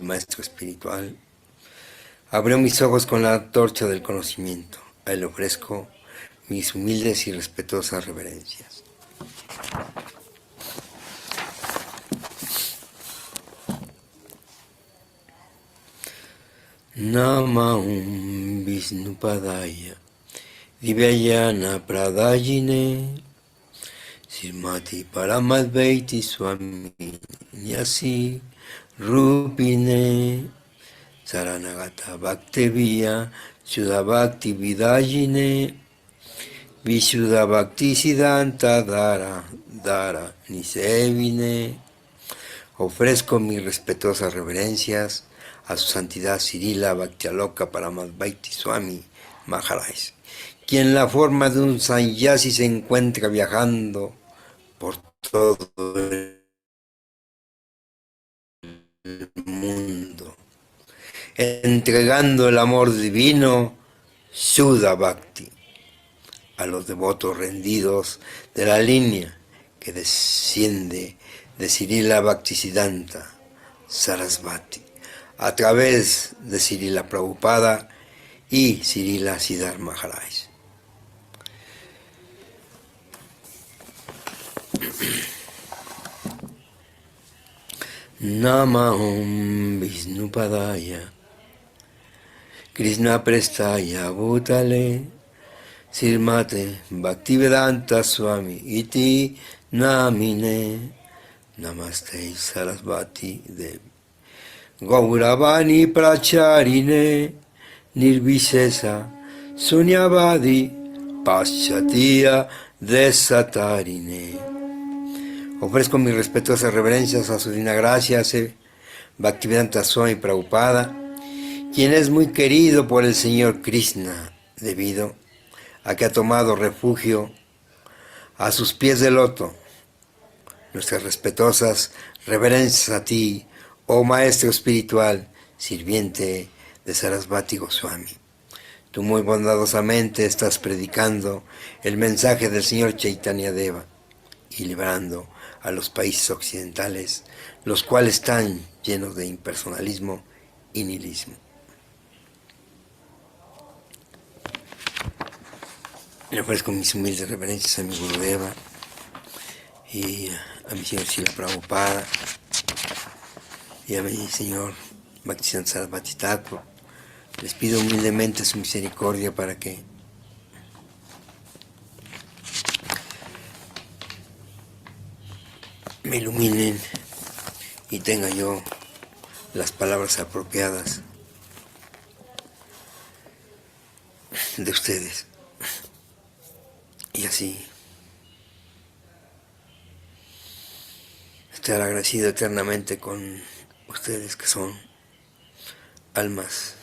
maestro espiritual, abrió mis ojos con la antorcha del conocimiento. A él le ofrezco mis humildes y respetuosas reverencias. Namahum Vishnupadaya Divyayana Pradayine Srimati Paramadvaiti Swami Nyasi Rupine Saranagata Bhaktevya Sudhabhakti Vidayine Vishuddhabhakti Siddhanta Dara Nisevine. Ofrezco mis respetuosas reverencias a su santidad Srila Bhaktialoka Paramadvaiti Swami Maharaj, quien en la forma de un sannyasi se encuentra viajando por todo el mundo, entregando el amor divino Shuddha Bhakti a los devotos rendidos de la línea que desciende de Srila Bhaktisiddhanta Sarasvati a través de Srila Prabhupada y Srila Siddhar Maharaj. Namahum Vishnupadaya Krishna Prestaya Bhutale Srimate Bhaktivedanta Swami Iti Namine Namaste Sarasvati Devi Gauravani Pracharine Nirvisesa Sunyavadi Paschatiya Desatarine. Ofrezco mis respetuosas reverencias a su divina gracia Bhaktivedanta Swami Prabhupada, quien es muy querido por el Señor Krishna debido a que ha tomado refugio a sus pies de loto. Nuestras respetuosas reverencias a ti, oh Maestro espiritual, sirviente de Sarasvati Goswami. Tú muy bondadosamente estás predicando el mensaje del Señor Chaitanya Deva y librando a los países occidentales, los cuales están llenos de impersonalismo y nihilismo. Le ofrezco mis humildes reverencias a mi Gurudeva y a mi señor Srila Prabhupada y a mi señor Bhaktisiddhanta Sarasvati Thakur. Les pido humildemente su misericordia para que me iluminen y tenga yo las palabras apropiadas de ustedes. Y así estar agradecido eternamente con ustedes que son almas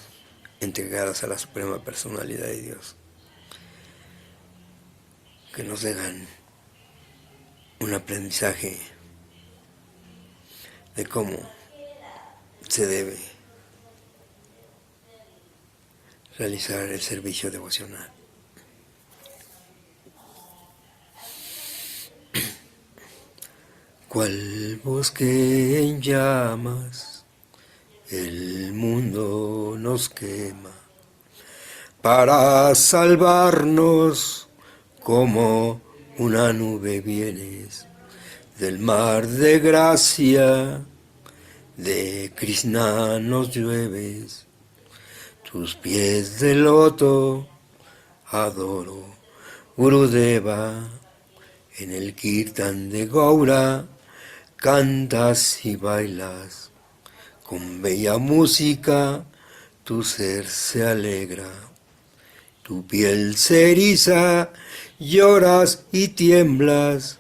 entregadas a la Suprema Personalidad de Dios, que nos dejan un aprendizaje de cómo se debe realizar el servicio devocional. Cual bosque en llamas, el mundo nos quema, para salvarnos como una nube vienes, del mar de gracia, de Krishna nos llueves, tus pies de loto adoro, Gurudeva, en el kirtan de Gaura, cantas y bailas, con bella música tu ser se alegra, tu piel se eriza, lloras y tiemblas,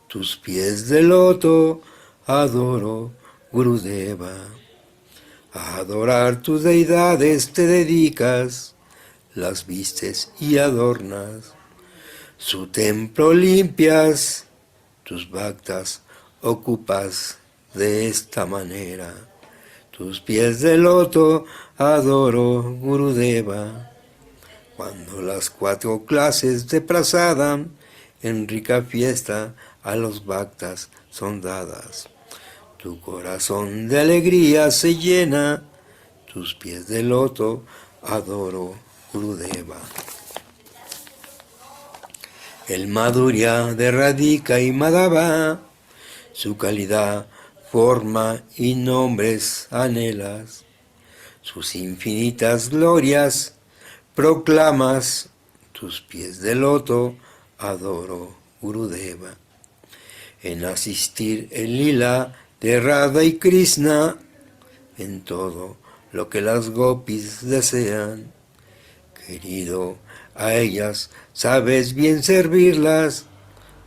tus pies de loto adoro, Gurudeva. A adorar tus deidades te dedicas, las vistes y adornas, su templo limpias, tus bhaktas ocupas de esta manera. Tus pies de loto adoro, Gurudeva. Cuando las 4 clases de prasada en rica fiesta a los bhaktas son dadas, Tu corazón de alegría se llena, tus pies de loto adoro, Gurudeva. El Madhurya de Radhika y Madhava, su calidad, forma y nombres anhelas, sus infinitas glorias proclamas, tus pies de loto adoro, Gurudeva. En asistir el lila de Radha y Krishna, en todo lo que las gopis desean, querido, a ellas sabes bien servirlas,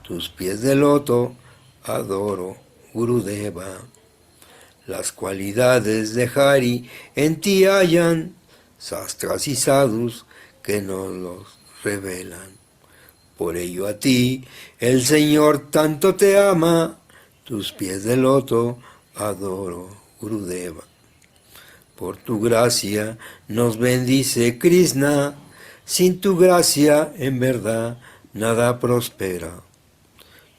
tus pies de loto adoro, Gurudeva. Las cualidades de Hari en ti hallan, sastras y sadhus que nos los revelan. Por ello a ti el Señor tanto te ama, tus pies de loto adoro, Gurudeva. Por tu gracia nos bendice Krishna, sin tu gracia en verdad nada prospera.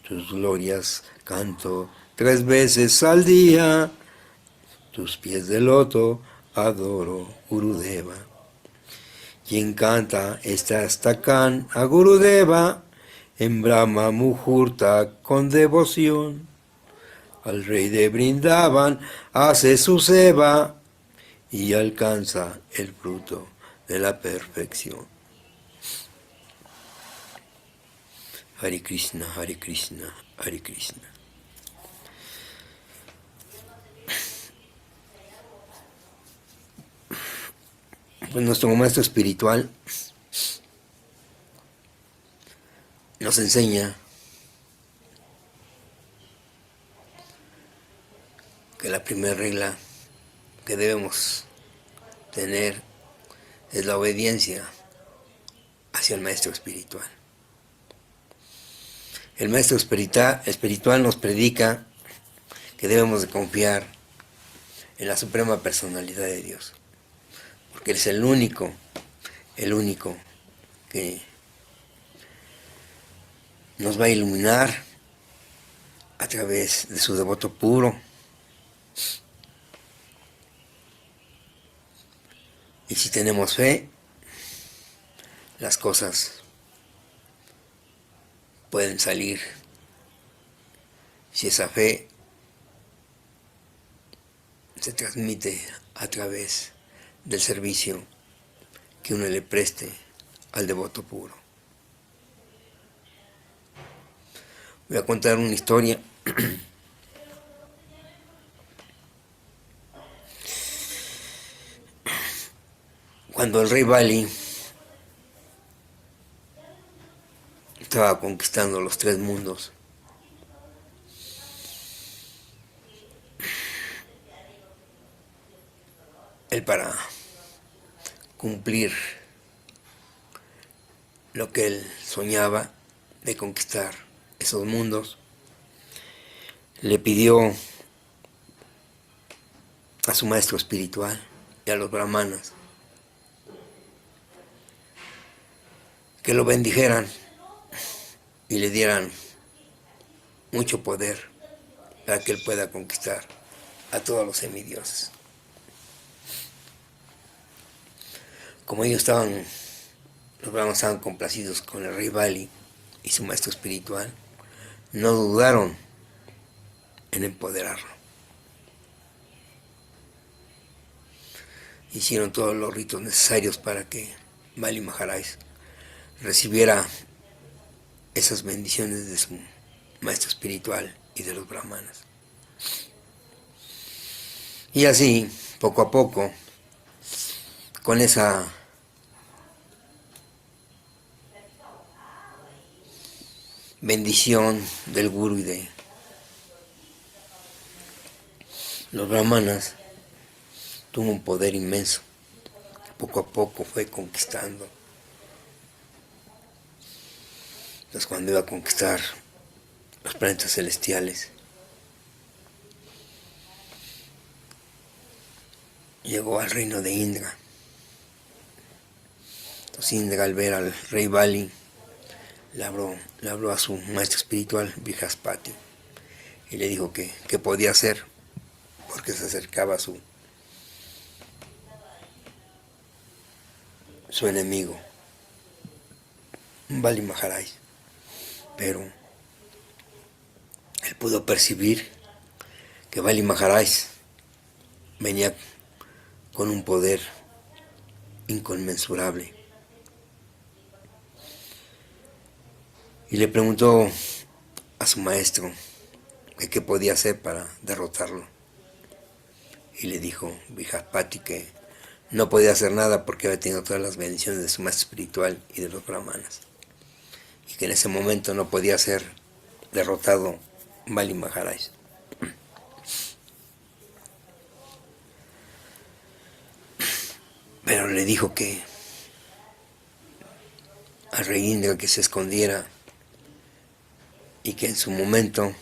Tus glorias canto 3 veces al día, tus pies de loto adoro, Gurudeva. Quien canta esta estacan a Gurudeva, en Brahma Muhurta con devoción, al rey de Brindavan hace su seva y alcanza el fruto de la perfección. Hare Krishna, Hare Krishna, Hare Krishna. Pues nuestro maestro espiritual nos enseña que la primera regla que debemos tener es la obediencia hacia el maestro espiritual. El maestro espiritual nos predica que debemos de confiar en la suprema personalidad de Dios, porque Él es el único que nos va a iluminar a través de su devoto puro. Y si tenemos fe, las cosas pueden salir. Si esa fe se transmite a través del servicio que uno le preste al devoto puro. Voy a contar una historia. Cuando el rey Bali estaba conquistando los 3 mundos, él, para cumplir lo que él soñaba de conquistar esos mundos, le pidió a su maestro espiritual y a los brahmanas que lo bendijeran y le dieran mucho poder para que él pueda conquistar a todos los semidioses. Como los brahmanas estaban complacidos con el rey Bali y su maestro espiritual, no dudaron en empoderarlo. Hicieron todos los ritos necesarios para que Bali Maharaj recibiera esas bendiciones de su maestro espiritual y de los brahmanas. Y así, poco a poco, con esa bendición del gurú y de los brahmanas, tuvo un poder inmenso. Poco a poco fue conquistando. Entonces, cuando iba a conquistar los planetas celestiales, llegó al reino de Indra. Entonces Indra, al ver al rey Bali, le habló a su maestro espiritual, Brihaspati, y le dijo que podía hacer porque se acercaba su enemigo, Bali Maharaj. Pero él pudo percibir que Bali Maharaj venía con un poder inconmensurable. Y le preguntó a su maestro que qué podía hacer para derrotarlo. Y le dijo Brihaspati que no podía hacer nada porque había tenido todas las bendiciones de su maestro espiritual y de los brahmanas. Y que en ese momento no podía ser derrotado Bali Maharaj. Pero le dijo que al rey Indra que se escondiera y que en su momento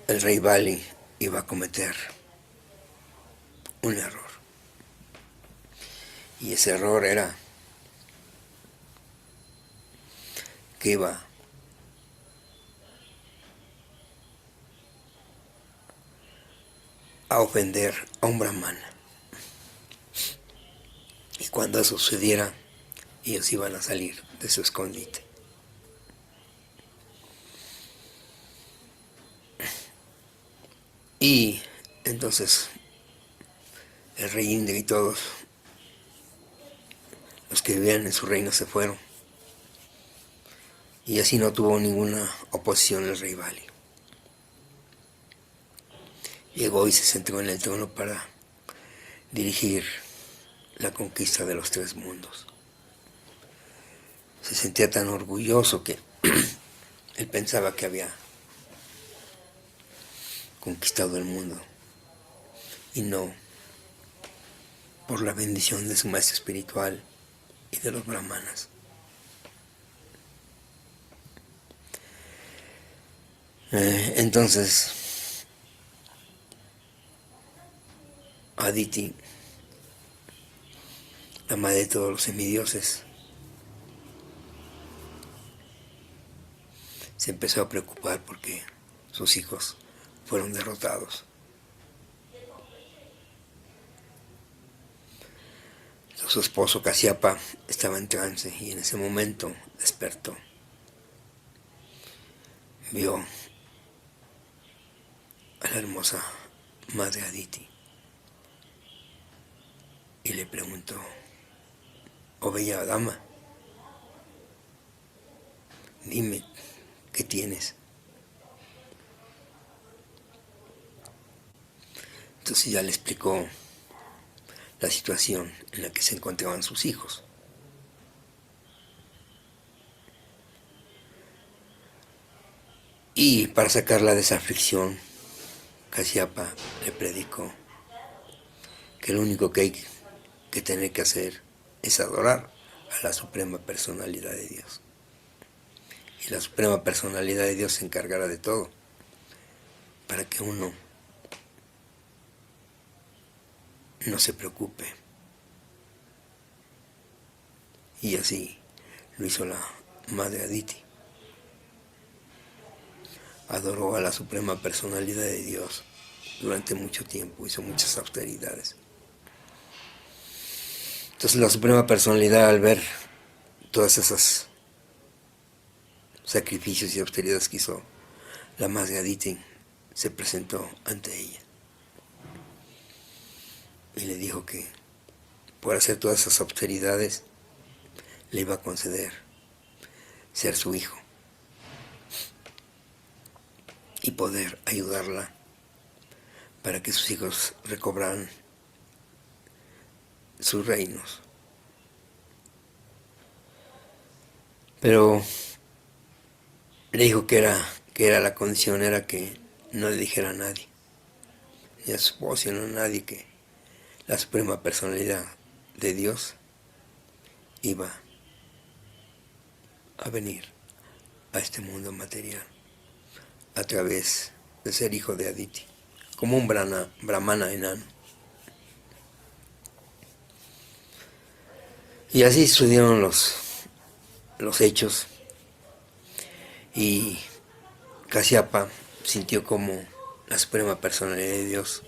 el rey Bali iba a cometer un error. Y ese error era que iba a ofender a un brahmana. Y cuando eso sucediera, ellos iban a salir de su escondite. Y entonces el rey Indra y todos los que vivían en su reino se fueron. Y así no tuvo ninguna oposición el rey Bali. Llegó y se sentó en el trono para dirigir la conquista de los 3 mundos. Se sentía tan orgulloso que él pensaba que había conquistado el mundo y no por la bendición de su maestro espiritual y de los brahmanas. Entonces Aditi, la madre de todos los semidioses, se empezó a preocupar porque sus hijos fueron derrotados. Su esposo Kasyapa estaba en trance y en ese momento despertó. Vio a la hermosa madre Aditi y le preguntó: oh bella dama, dime, ¿qué tienes? Entonces ya le explicó la situación en la que se encontraban sus hijos. Y para sacarla de esa aflicción, Kasyapa le predicó que lo único que hay que tener que hacer es adorar a la Suprema Personalidad de Dios. Y la Suprema Personalidad de Dios se encargará de todo para que uno no se preocupe. Y así lo hizo la madre Aditi. Adoró a la Suprema Personalidad de Dios durante mucho tiempo, hizo muchas austeridades. Entonces la Suprema Personalidad, al ver todas esas sacrificios y austeridades que hizo la madre Aditi, se presentó ante ella y le dijo que por hacer todas esas austeridades le iba a conceder ser su hijo y poder ayudarla para que sus hijos recobraran sus reinos. Pero le dijo que era la condición, era que no le dijera a nadie, ni a su esposo, ni a nadie, que la Suprema Personalidad de Dios iba a venir a este mundo material a través de ser hijo de Aditi, como un brahmana enano. Y así sucedieron los hechos, y Kasyapa sintió como la suprema personalidad de Dios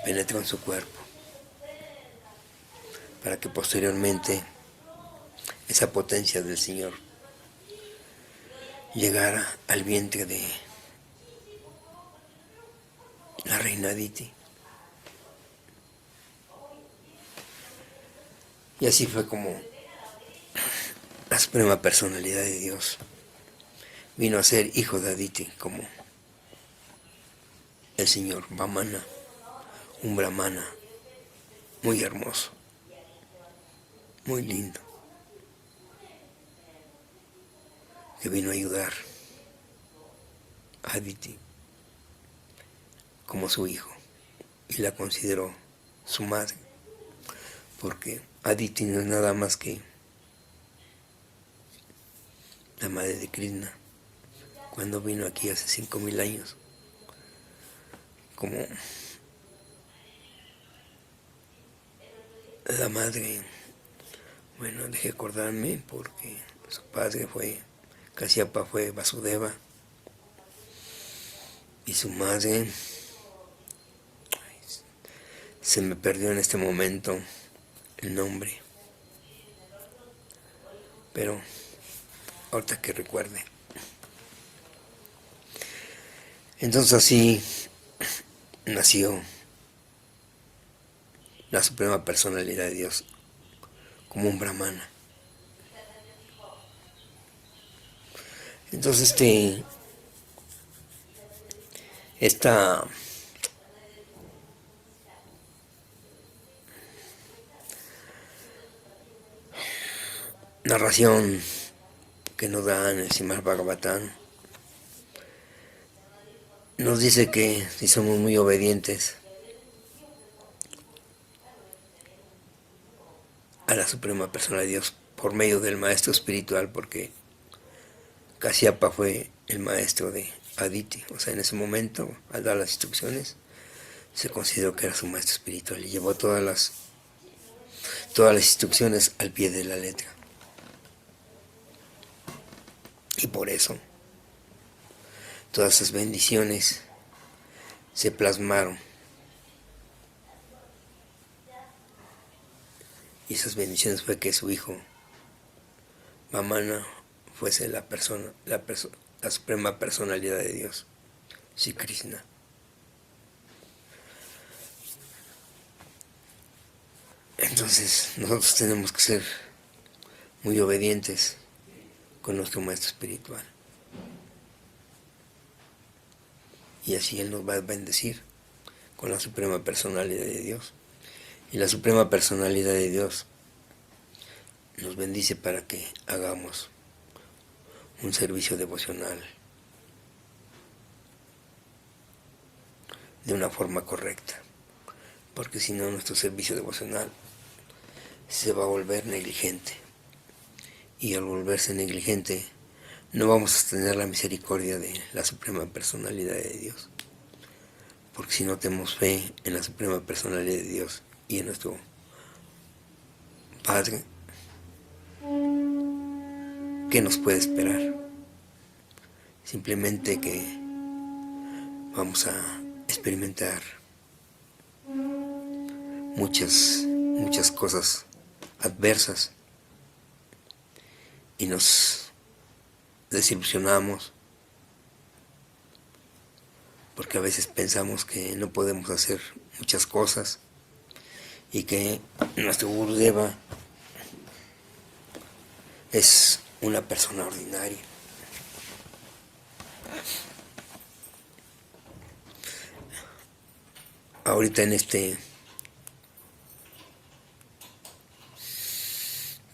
penetró en su cuerpo, para que posteriormente esa potencia del Señor llegara al vientre de la reina Aditi. Y así fue como la suprema personalidad de Dios vino a ser hijo de Aditi, como el señor Vamana, un brahmana muy hermoso, muy lindo, que vino a ayudar a Aditi como su hijo y la consideró su madre, porque Aditi no es nada más que la madre de Krishna cuando vino aquí hace 5000 años, como la madre, bueno, dejé acordarme porque su padre fue, Kasyapa fue Vasudeva, y su madre, se me perdió en este momento el nombre, pero ahorita que recuerde. Entonces así nació la suprema personalidad de Dios como un brahmana. Entonces esta narración que nos da en el Srimad Bhagavatam nos dice que si somos muy obedientes a la suprema persona de Dios por medio del maestro espiritual, porque Kasyapa fue el maestro de Aditi, o sea, en ese momento, al dar las instrucciones, se consideró que era su maestro espiritual y llevó todas las instrucciones al pie de la letra. Y por eso todas esas bendiciones se plasmaron. Y esas bendiciones fue que su hijo Vamana fuese la suprema personalidad de Dios, Sri Krishna. Entonces nosotros tenemos que ser muy obedientes con nuestro maestro espiritual. Y así Él nos va a bendecir con la suprema personalidad de Dios. Y la suprema personalidad de Dios nos bendice para que hagamos un servicio devocional de una forma correcta, porque si no nuestro servicio devocional se va a volver negligente, y al volverse negligente no vamos a tener la misericordia de la suprema personalidad de Dios, porque si no tenemos fe en la suprema personalidad de Dios y en nuestro Padre, ¿qué nos puede esperar? Simplemente que vamos a experimentar muchas cosas adversas y nos desilusionamos porque a veces pensamos que no podemos hacer muchas cosas y que nuestro Gurudeva es una persona ordinaria. Ahorita en este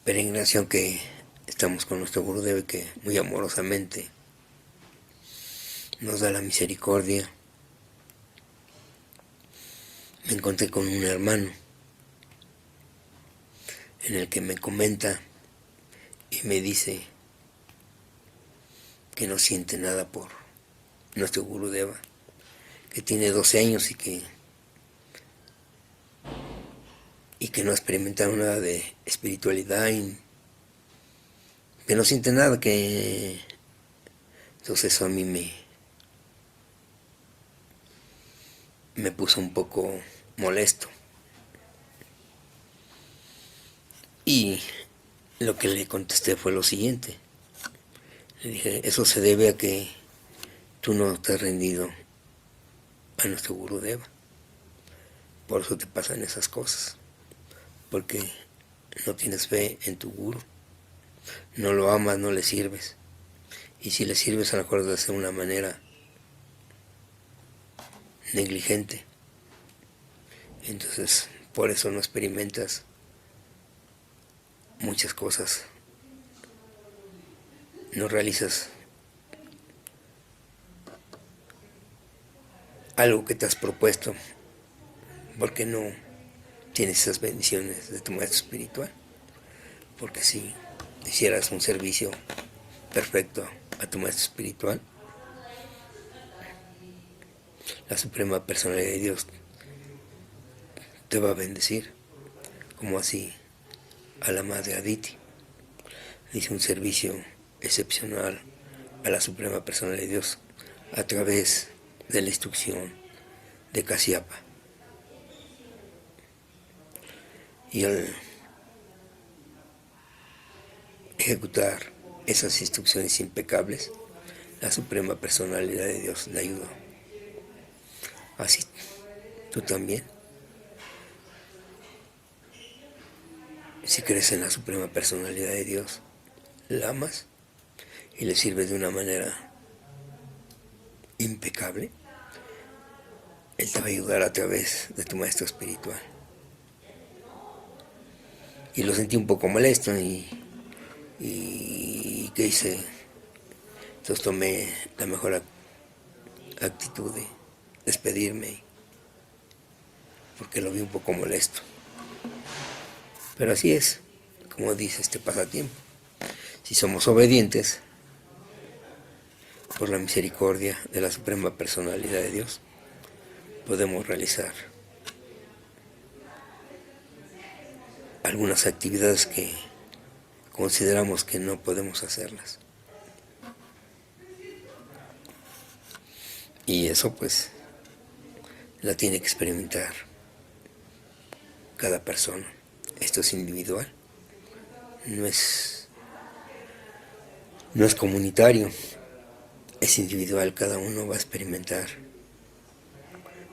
peregrinación que estamos con nuestro Gurudeva, que muy amorosamente nos da la misericordia, me encontré con un hermano en el que me comenta y me dice que no siente nada por nuestro Gurudeva, que tiene 12 años y que no ha experimentado nada de espiritualidad y que no siente nada, que entonces eso a mí me puso un poco molesto. Y lo que le contesté fue lo siguiente. Le dije, eso se debe a que tú no te has rendido a nuestro Gurudeva. Por eso te pasan esas cosas. Porque no tienes fe en tu Guru. No lo amas, no le sirves. Y si le sirves, a lo mejor de hacer una manera negligente. Entonces, por eso no experimentas muchas cosas. No realizas algo que te has propuesto, porque no tienes esas bendiciones de tu maestro espiritual. Porque si hicieras un servicio perfecto a tu maestro espiritual, la suprema personalidad de Dios te va a bendecir, como así a la madre Aditi. Le hizo un servicio excepcional a la suprema personalidad de Dios a través de la instrucción de Kasyapa. Y al ejecutar esas instrucciones impecables, la suprema personalidad de Dios le ayudó. Así tú también, si crees en la suprema personalidad de Dios, la amas y le sirves de una manera impecable, Él te va a ayudar a través de tu maestro espiritual. Y lo sentí un poco molesto y ¿qué hice? Entonces tomé la mejor actitud de despedirme, porque lo vi un poco molesto. Pero así es, como dice este pasatiempo. Si somos obedientes, por la misericordia de la suprema personalidad de Dios, podemos realizar algunas actividades que consideramos que no podemos hacerlas. Y eso pues la tiene que experimentar cada persona. Esto es individual, no es comunitario, es individual. Cada uno va a experimentar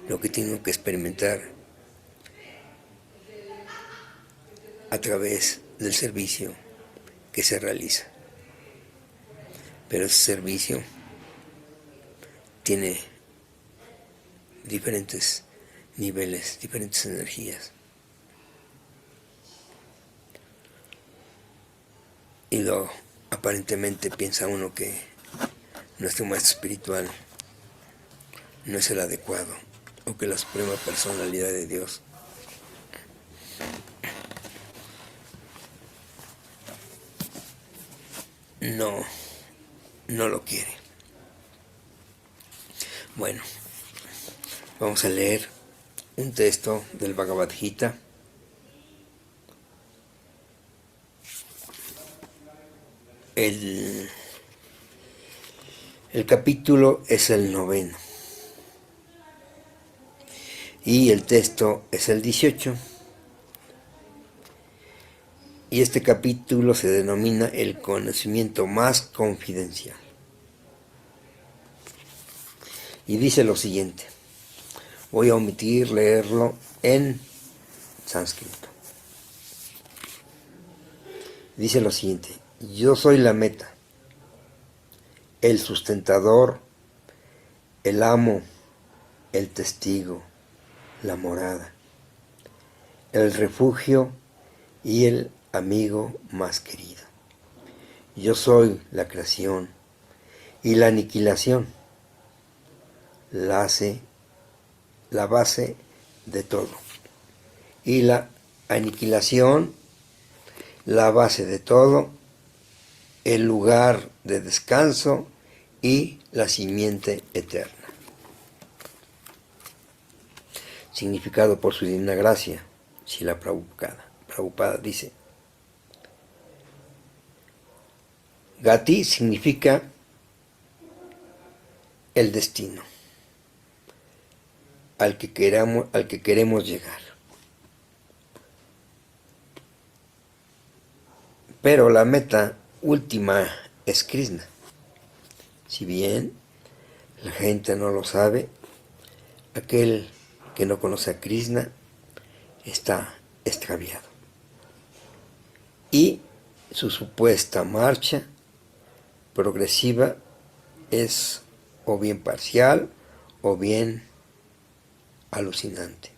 lo que tiene que experimentar a través del servicio que se realiza. Pero ese servicio tiene diferentes niveles, diferentes energías. Y luego aparentemente piensa uno que nuestro maestro espiritual no es el adecuado, o que la suprema personalidad de Dios no lo quiere. Bueno, vamos a leer un texto del Bhagavad Gita. El capítulo es el 9 y el texto es el 18. Y este capítulo se denomina el conocimiento más confidencial. Y dice lo siguiente. Voy a omitir leerlo en sánscrito. Dice lo siguiente. Yo soy la meta, el sustentador, el amo, el testigo, la morada, el refugio y el amigo más querido. Yo soy la creación y la aniquilación, la base de todo. Y la aniquilación, la base de todo, el lugar de descanso y la simiente eterna. Significado por su divina gracia, Srila Prabhupada dice: Gati significa el destino. al que queremos llegar. Pero la meta última es Krishna. Si bien la gente no lo sabe, aquel que no conoce a Krishna está extraviado. Y su supuesta marcha progresiva es o bien parcial o bien alucinante.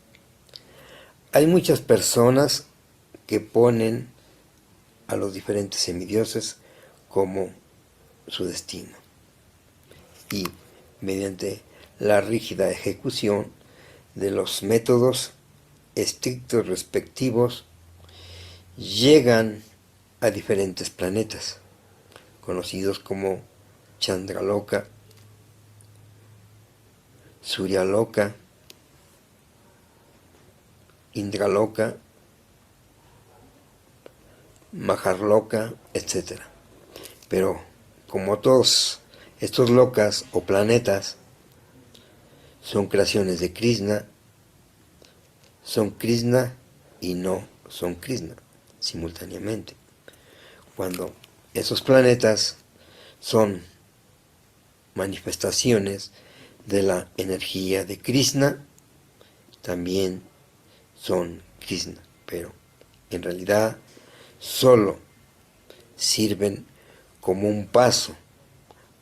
Hay muchas personas que ponen a los diferentes semidioses como su destino y mediante la rígida ejecución de los métodos estrictos respectivos llegan a diferentes planetas conocidos como Chandraloka, Suryaloka, Indraloka, Maharloka, etc. Pero como todos estos lokas o planetas son creaciones de Krishna, son Krishna y no son Krishna simultáneamente. Cuando esos planetas son manifestaciones de la energía de Krishna, también son Krishna, pero en realidad solo sirven como un paso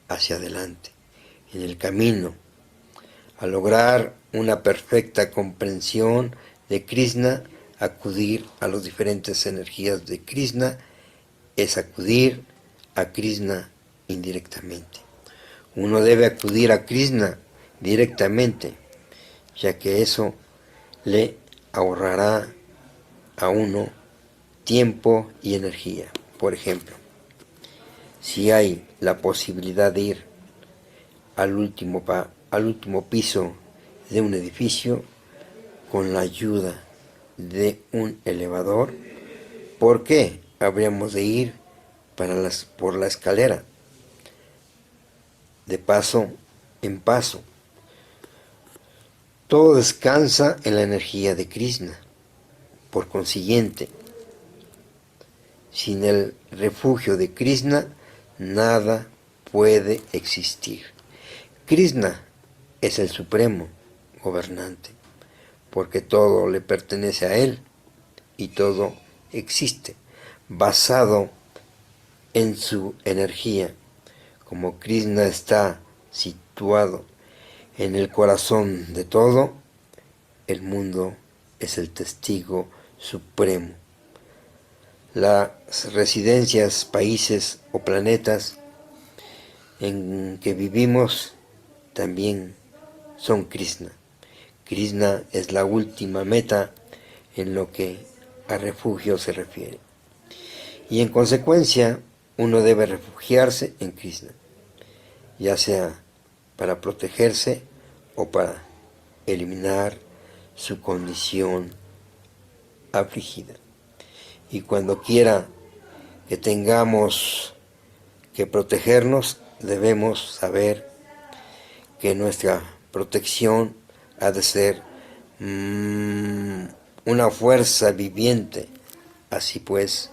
hacia adelante en el camino a lograr una perfecta comprensión de Krishna. Acudir a las diferentes energías de Krishna es acudir a Krishna indirectamente. Uno debe acudir a Krishna directamente, ya que eso le ahorrará a uno tiempo y energía. Por ejemplo, si hay la posibilidad de ir al último piso de un edificio con la ayuda de un elevador, ¿por qué habríamos de ir por la escalera? De paso en paso. Todo descansa en la energía de Krishna. Por consiguiente, sin el refugio de Krishna, nada puede existir. Krishna es el supremo gobernante, porque todo le pertenece a él y todo existe basado en su energía. Como Krishna está situado en el corazón de todo, el mundo es el testigo supremo. Las residencias, países o planetas en que vivimos también son Krishna. Krishna es la última meta en lo que a refugio se refiere. Y en consecuencia, uno debe refugiarse en Krishna, ya sea para protegerse o para eliminar su condición afligida. Y cuando quiera que tengamos que protegernos, debemos saber que nuestra protección ha de ser una fuerza viviente. Así pues,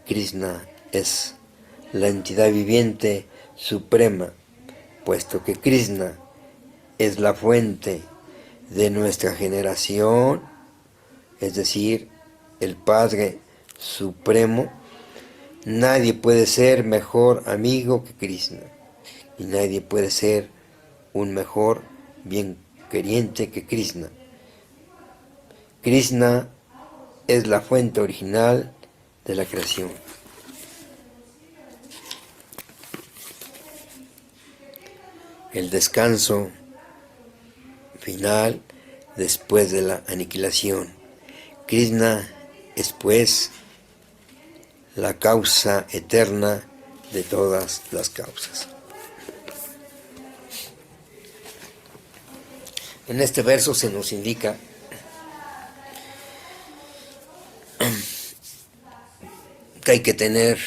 Krishna es la entidad viviente suprema, puesto que Krishna es la fuente de nuestra generación, es decir, el Padre Supremo. Nadie puede ser mejor amigo que Krishna, y nadie puede ser un mejor bien queriente que Krishna. Krishna es la fuente original de la creación. El descanso final después de la aniquilación. Krishna es pues la causa eterna de todas las causas. En este verso se nos indica que hay que tener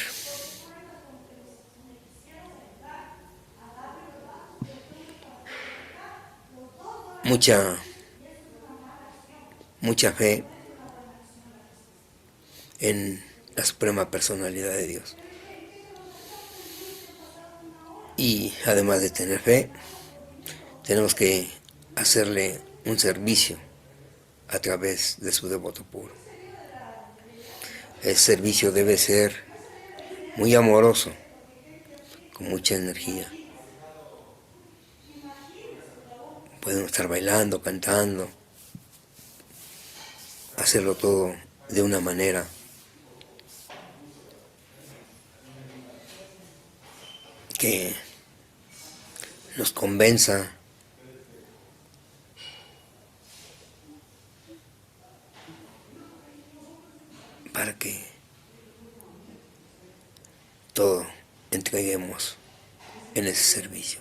mucha mucha fe en la suprema personalidad de Dios. Y además de tener fe, tenemos que hacerle un servicio a través de su devoto puro. El servicio debe ser muy amoroso, con mucha energía. Podemos estar bailando, cantando, hacerlo todo de una manera que nos convenza para que todo entreguemos en ese servicio.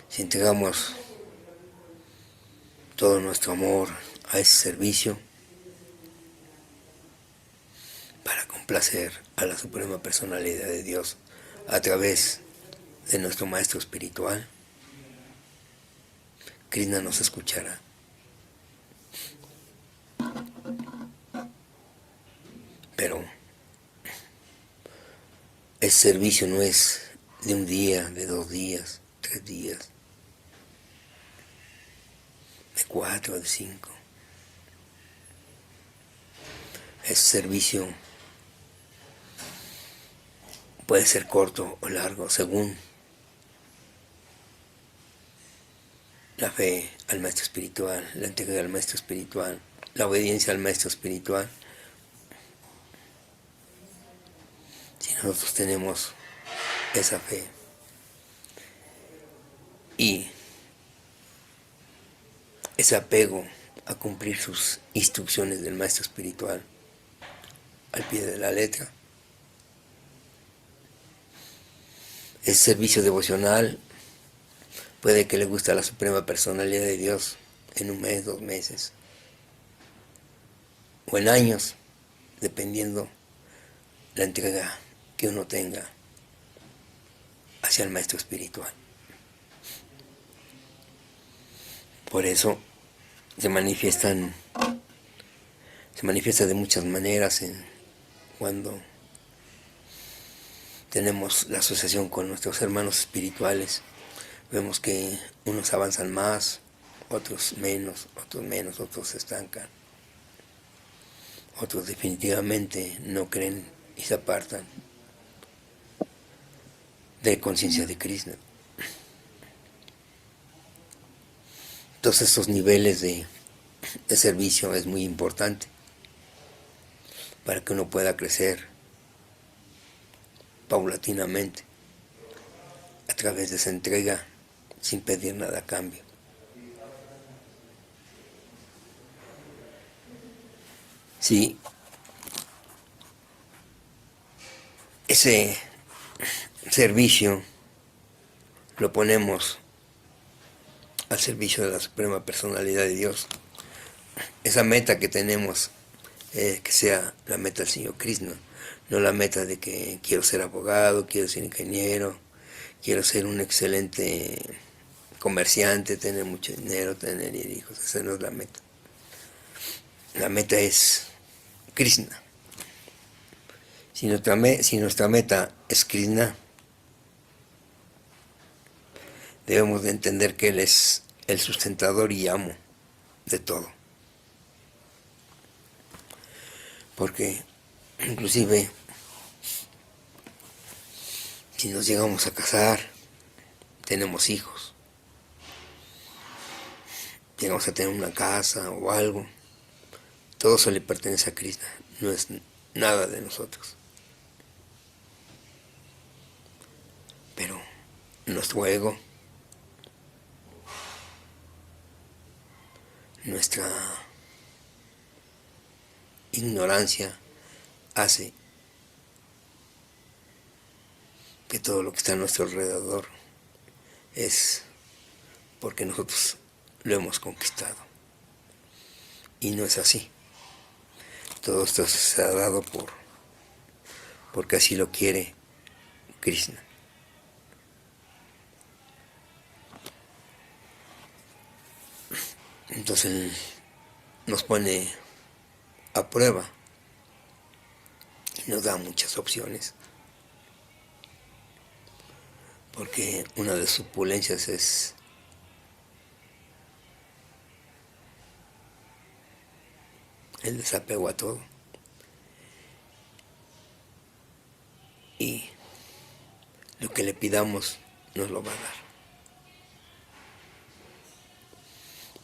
Si entregamos todo nuestro amor a ese servicio para complacer a la suprema personalidad de Dios a través de nuestro maestro espiritual, Krishna nos escuchará. Pero el servicio no es de un día, de 2 días, 3 días, de 4, de 5. El servicio puede ser corto o largo según la fe al maestro espiritual, la entrega al maestro espiritual, la obediencia al maestro espiritual. Si nosotros tenemos esa fe y ese apego a cumplir sus instrucciones del maestro espiritual al pie de la letra, el servicio devocional puede que le guste a la suprema personalidad de Dios en 1 mes, 2 meses o en años, dependiendo la entrega que uno tenga hacia el maestro espiritual. Por eso se manifiesta de muchas maneras cuando tenemos la asociación con nuestros hermanos espirituales. Vemos que unos avanzan más, otros menos, otros se estancan. Otros definitivamente no creen y se apartan de conciencia de Krishna. Todos estos niveles de servicio es muy importante para que uno pueda crecer paulatinamente a través de esa entrega sin pedir nada a cambio. Si ese servicio lo ponemos al servicio de la suprema personalidad de Dios, esa meta que tenemos, que sea la meta del Señor Krishna, no la meta de que quiero ser abogado, quiero ser ingeniero, quiero ser un excelente comerciante, tener mucho dinero, tener hijos. Esa no es la meta. La meta es Krishna. Si nuestra meta es Krishna, debemos de entender que Él es el sustentador y amo de todo. Porque inclusive si nos llegamos a casar, tenemos hijos, llegamos a tener una casa o algo, todo eso le pertenece a Krishna, no es nada de nosotros. Pero nuestro ego, nuestra ignorancia hace que todo lo que está a nuestro alrededor es porque nosotros lo hemos conquistado. Y no es así. Todo esto se ha dado porque así lo quiere Krishna. Entonces Él nos pone a prueba y nos da muchas opciones, porque una de sus opulencias es el desapego a todo. Y lo que le pidamos nos lo va a dar.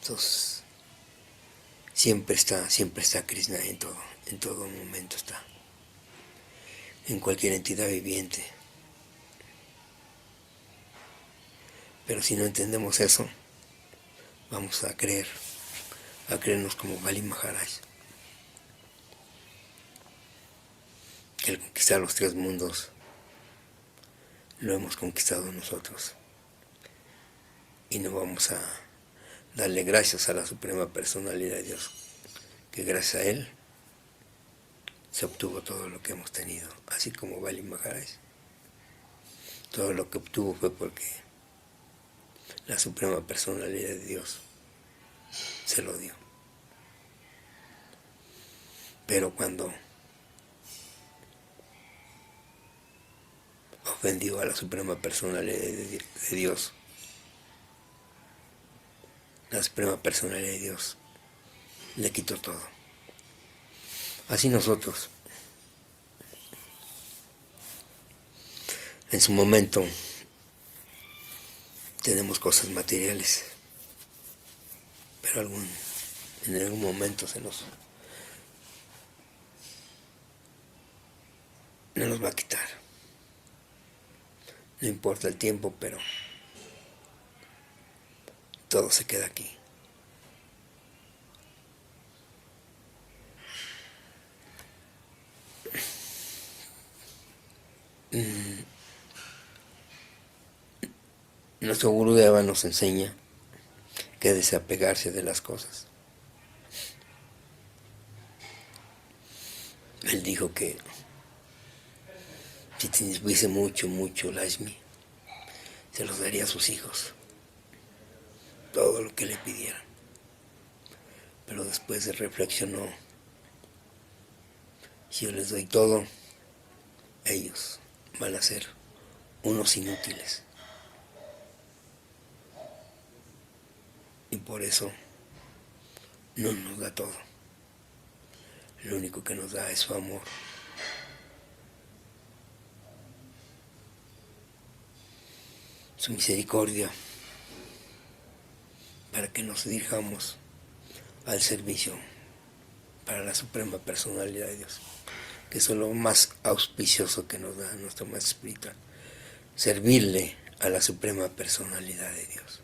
Entonces, siempre está Krishna en todo momento está. En cualquier entidad viviente. Pero si no entendemos eso, vamos a creernos como Bali Maharaj, que el conquistar los tres mundos lo hemos conquistado nosotros. Y no vamos a darle gracias a la Suprema Personalidad de Dios, que gracias a Él se obtuvo todo lo que hemos tenido, así como Bali Maharaj. Todo lo que obtuvo fue porque la Suprema Personalidad de Dios se lo dio. Pero cuando ofendió a la Suprema Personalidad de Dios, la Suprema Personalidad de Dios le quitó todo. Así nosotros, en su momento, tenemos cosas materiales, pero en algún momento no nos va a quitar. No importa el tiempo, pero todo se queda aquí. Nuestro Gurudeva nos enseña que desapegarse de las cosas. Él dijo que si tuviese mucho Lakshmi, se los daría a sus hijos, todo lo que le pidieran. Pero después se reflexionó: si yo les doy todo, ellos van a ser unos inútiles. Y por eso no nos da todo. Lo único que nos da es su amor. Su misericordia, para que nos dirijamos al servicio para la Suprema Personalidad de Dios, que es lo más auspicioso que nos da nuestro Maestro Espiritual: servirle a la Suprema Personalidad de Dios,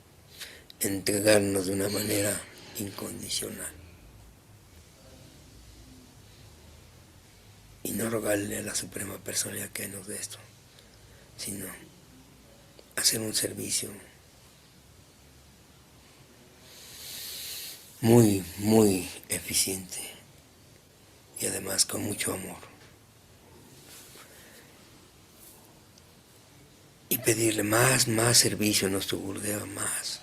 entregarnos de una manera incondicional y no rogarle a la Suprema Personalidad que nos dé esto, sino hacer un servicio muy eficiente y además con mucho amor, y pedirle más servicio a nuestro Gurudeva, más.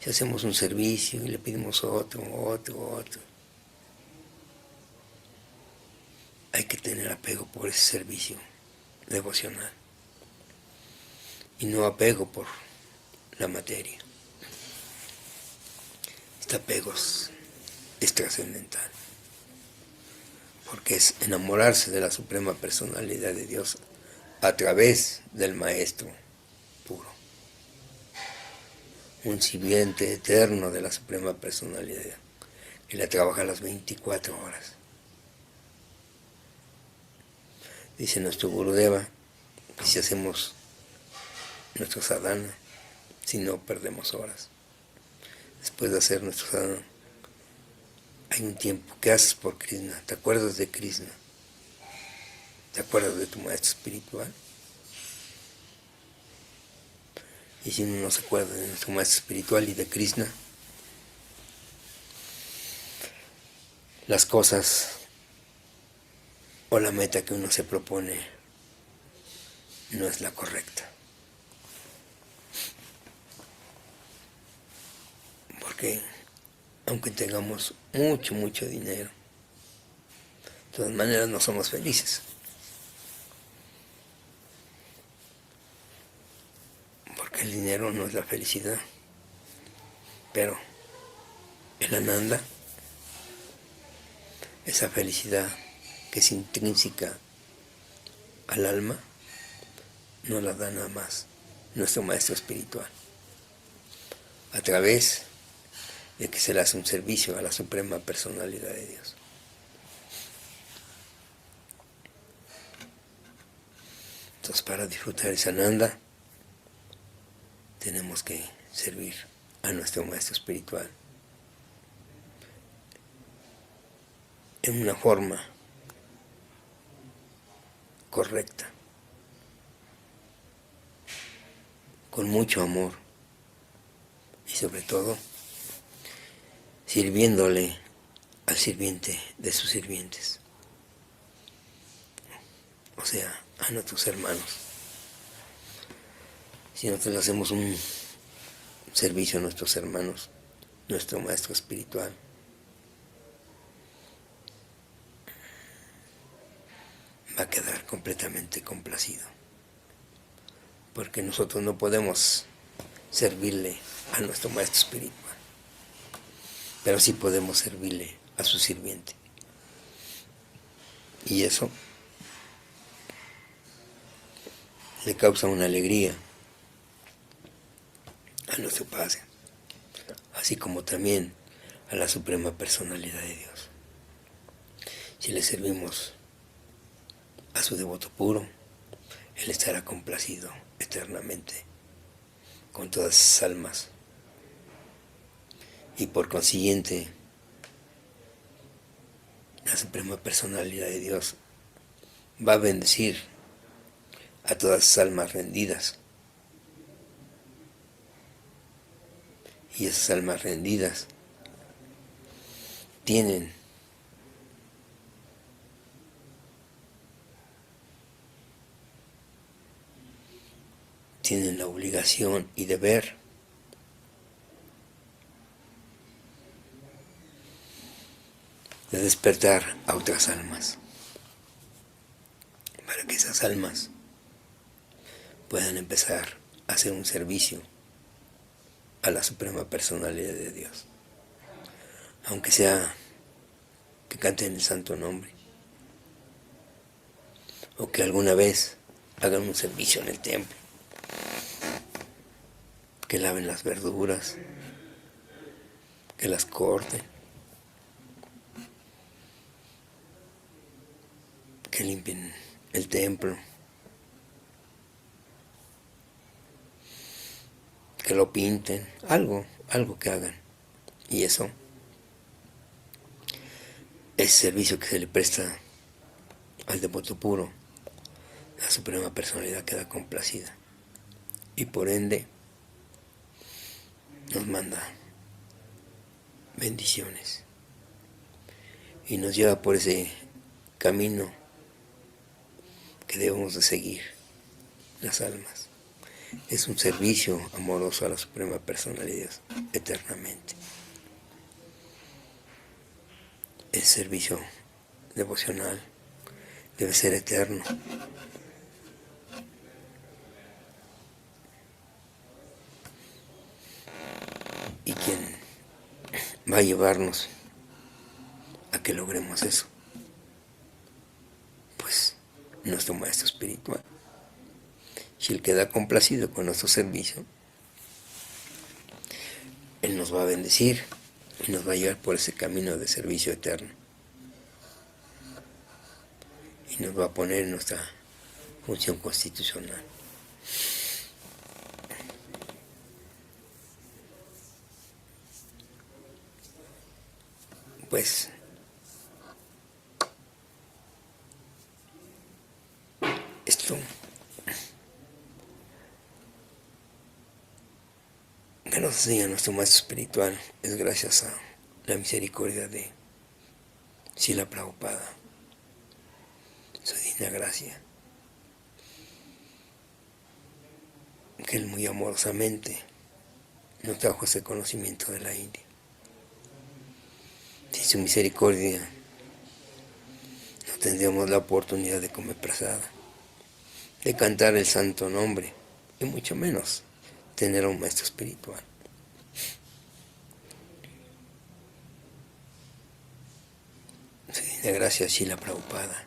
Si hacemos un servicio y le pedimos otro, hay que tener apego por ese servicio devocional y no apego por la materia. Este apego es trascendental, porque es enamorarse de la Suprema Personalidad de Dios a través del Maestro puro, un sirviente eterno de la Suprema Personalidad que le trabaja las 24 horas. Dice nuestro Gurudeva que si hacemos nuestro sadhana, si no perdemos horas. Después de hacer nuestro sadhana, hay un tiempo que haces por Krishna, te acuerdas de Krishna, te acuerdas de tu maestro espiritual. Y si uno no se acuerda de nuestro maestro espiritual y de Krishna, las cosas o la meta que uno se propone no es la correcta. Porque aunque tengamos mucho, mucho dinero. De todas maneras no somos felices. Porque el dinero no es la felicidad. Pero el Ananda, esa felicidad que es intrínseca al alma, no la da nada más nuestro maestro espiritual, a través de que se le hace un servicio a la suprema personalidad de Dios. Entonces, para disfrutar esa Ananda, tenemos que servir a nuestro maestro espiritual en una forma correcta, con mucho amor y sobre todo sirviéndole al sirviente de sus sirvientes, o sea, a nuestros hermanos. Si nosotros hacemos un servicio a nuestros hermanos, nuestro maestro espiritual va a quedar completamente complacido, porque nosotros no podemos servirle a nuestro maestro espiritual, pero sí podemos servirle a su sirviente, y eso le causa una alegría a nuestro Padre, así como también a la suprema personalidad de Dios. Si le servimos a su devoto puro, Él estará complacido eternamente con todas esas almas, y por consiguiente la suprema personalidad de Dios va a bendecir a todas esas almas rendidas, y esas almas rendidas tienen la obligación y deber de despertar a otras almas, para que esas almas puedan empezar a hacer un servicio a la suprema personalidad de Dios, aunque sea que canten el santo nombre, o que alguna vez hagan un servicio en el templo, que laven las verduras, que las corten, que limpien el templo, que lo pinten, algo que hagan. Y eso es servicio que se le presta al devoto puro. La suprema personalidad queda complacida y por ende nos manda bendiciones y nos lleva por ese camino que debemos de seguir las almas. Es un servicio amoroso a la suprema personalidad de Dios eternamente. El servicio devocional debe ser eterno. Y quien va a llevarnos a que logremos eso, pues nuestro maestro espiritual. Si Él queda complacido con nuestro servicio, Él nos va a bendecir y nos va a llevar por ese camino de servicio eterno. Y nos va a poner en nuestra función constitucional. Pues esto que nos enseña nuestro maestro espiritual es gracias a la misericordia de Srila Prabhupada, su divina gracia, que Él muy amorosamente nos trajo ese conocimiento de la India. Sin su misericordia no tendríamos la oportunidad de comer prasada, de cantar el santo nombre, y mucho menos tener a un maestro espiritual. Sí, de gracia Srila Prabhupada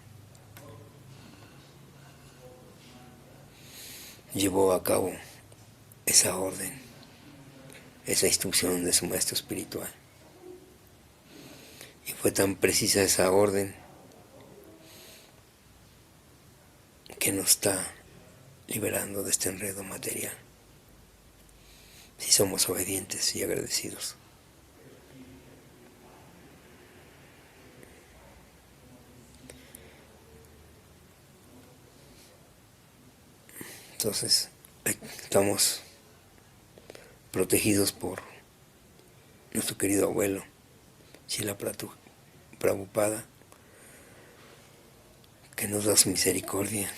llevó a cabo esa orden, esa instrucción de su maestro espiritual. Y fue tan precisa esa orden que nos está liberando de este enredo material, si somos obedientes y agradecidos. Entonces, estamos protegidos por nuestro querido abuelo, Srila Prabhupada, que nos da su misericordia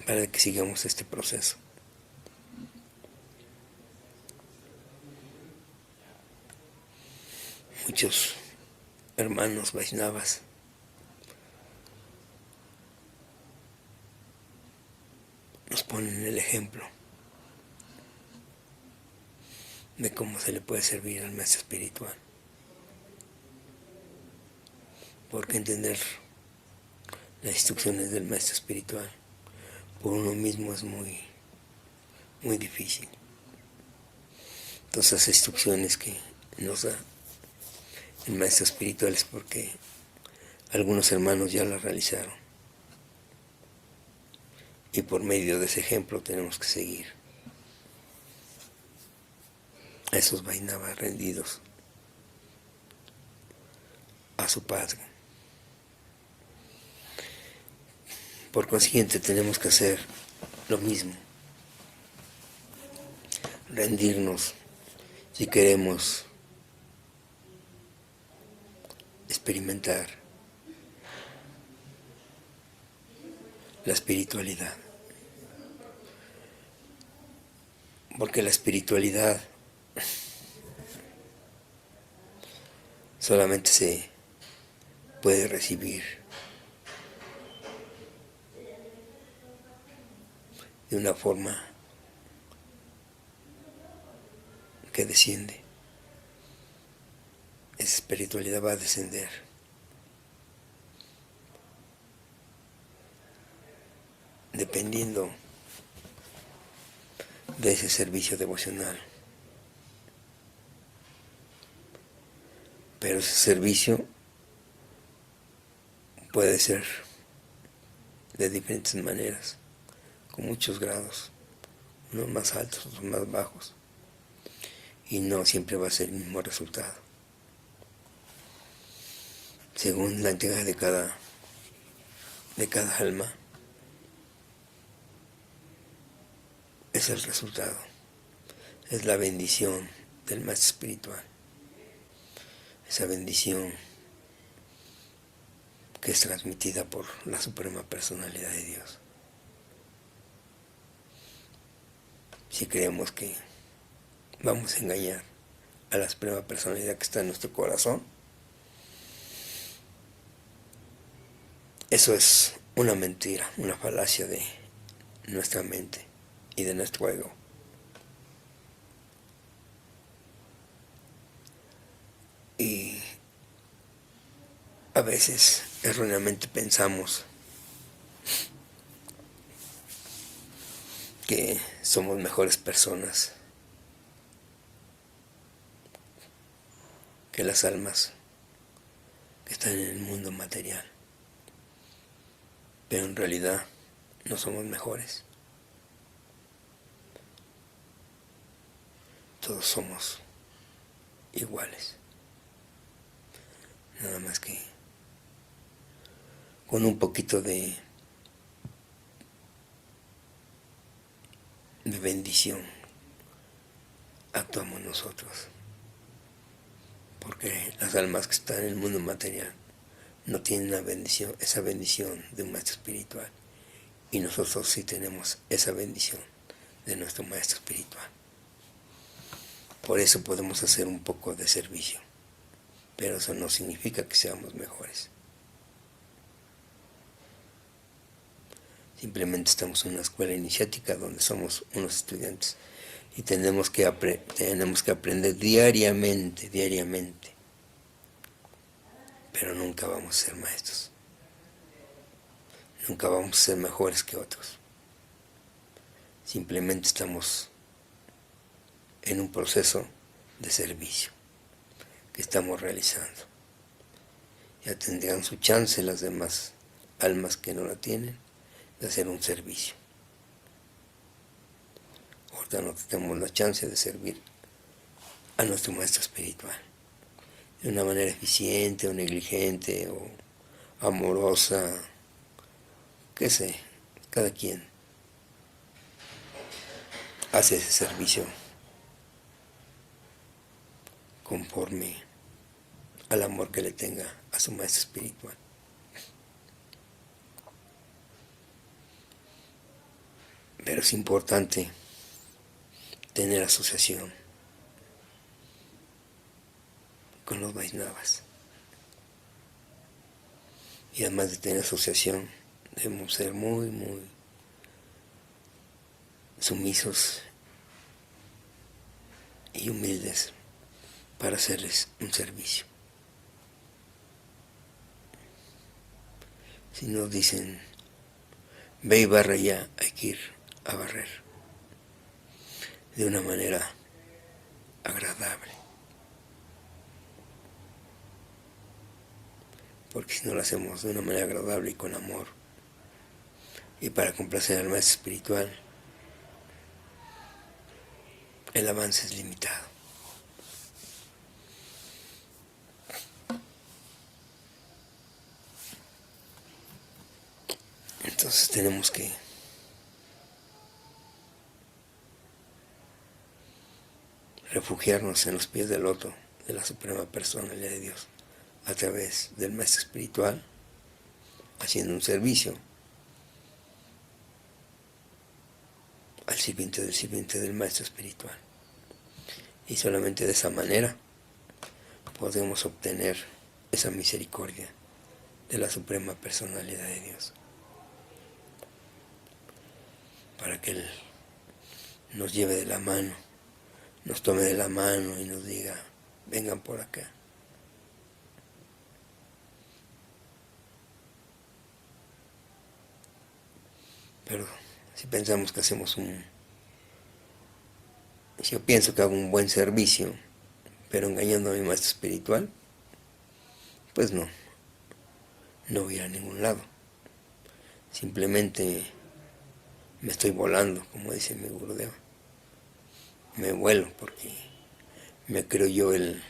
para que sigamos este proceso. Muchos hermanos Vaishnavas nos ponen el ejemplo de cómo se le puede servir al maestro espiritual. Porque entender las instrucciones del maestro espiritual por uno mismo es muy difícil. Todas esas instrucciones que nos da el maestro espiritual es porque algunos hermanos ya las realizaron. Y por medio de ese ejemplo tenemos que seguir a esos Vaishnavas rendidos a su Padre. Por consiguiente tenemos que hacer lo mismo, rendirnos si queremos experimentar la espiritualidad. Porque la espiritualidad solamente se puede recibir de una forma que desciende. Esa espiritualidad va a descender dependiendo de ese servicio devocional. Pero ese servicio puede ser de diferentes maneras, con muchos grados, unos más altos, otros más bajos, y no siempre va a ser el mismo resultado. Según la entrega de cada alma, es el resultado, es la bendición del maestro espiritual, esa bendición que es transmitida por la suprema personalidad de Dios. Si creemos que vamos a engañar a la suprema personalidad que está en nuestro corazón, eso es una mentira, una falacia de nuestra mente y de nuestro ego. Y a veces erróneamente pensamos que somos mejores personas que las almas que están en el mundo material. Pero en realidad no somos mejores. Todos somos iguales. Nada más que con un poquito de bendición actuamos nosotros. Porque las almas que están en el mundo material no tienen una bendición, esa bendición de un maestro espiritual. Y nosotros sí tenemos esa bendición de nuestro maestro espiritual. Por eso podemos hacer un poco de servicio pero eso no significa que seamos mejores. Simplemente estamos en una escuela iniciática donde somos unos estudiantes y tenemos que aprender diariamente, pero nunca vamos a ser maestros, nunca vamos a ser mejores que otros. Simplemente estamos en un proceso de servicio que estamos realizando. Ya tendrán su chance las demás almas que no la tienen de hacer un servicio. Ahorita no tenemos la chance de servir a nuestro maestro espiritual de una manera eficiente o negligente o amorosa, qué sé, cada quien hace ese servicio conforme al amor que le tenga a su maestro espiritual. Pero es importante tener asociación con los Vaishnavas. Y además de tener asociación, debemos ser muy sumisos y humildes para hacerles un servicio. Si nos dicen, ve y barra ya, hay que ir a barrer de una manera agradable. Porque si no lo hacemos de una manera agradable y con amor, y para complacer al maestro espiritual, el avance es limitado. Entonces tenemos que refugiarnos en los pies del loto de la Suprema Personalidad de Dios a través del maestro espiritual, haciendo un servicio al sirviente del maestro espiritual. Y solamente de esa manera podemos obtener esa misericordia de la Suprema Personalidad de Dios, para que Él nos lleve de la mano, nos tome de la mano y nos diga, vengan por acá. Pero si pensamos que si yo pienso que hago un buen servicio, pero engañando a mi maestro espiritual, pues no voy a ir a ningún lado. Simplemente me estoy volando, como dice mi Gurudeva. Me vuelo porque me creo yo el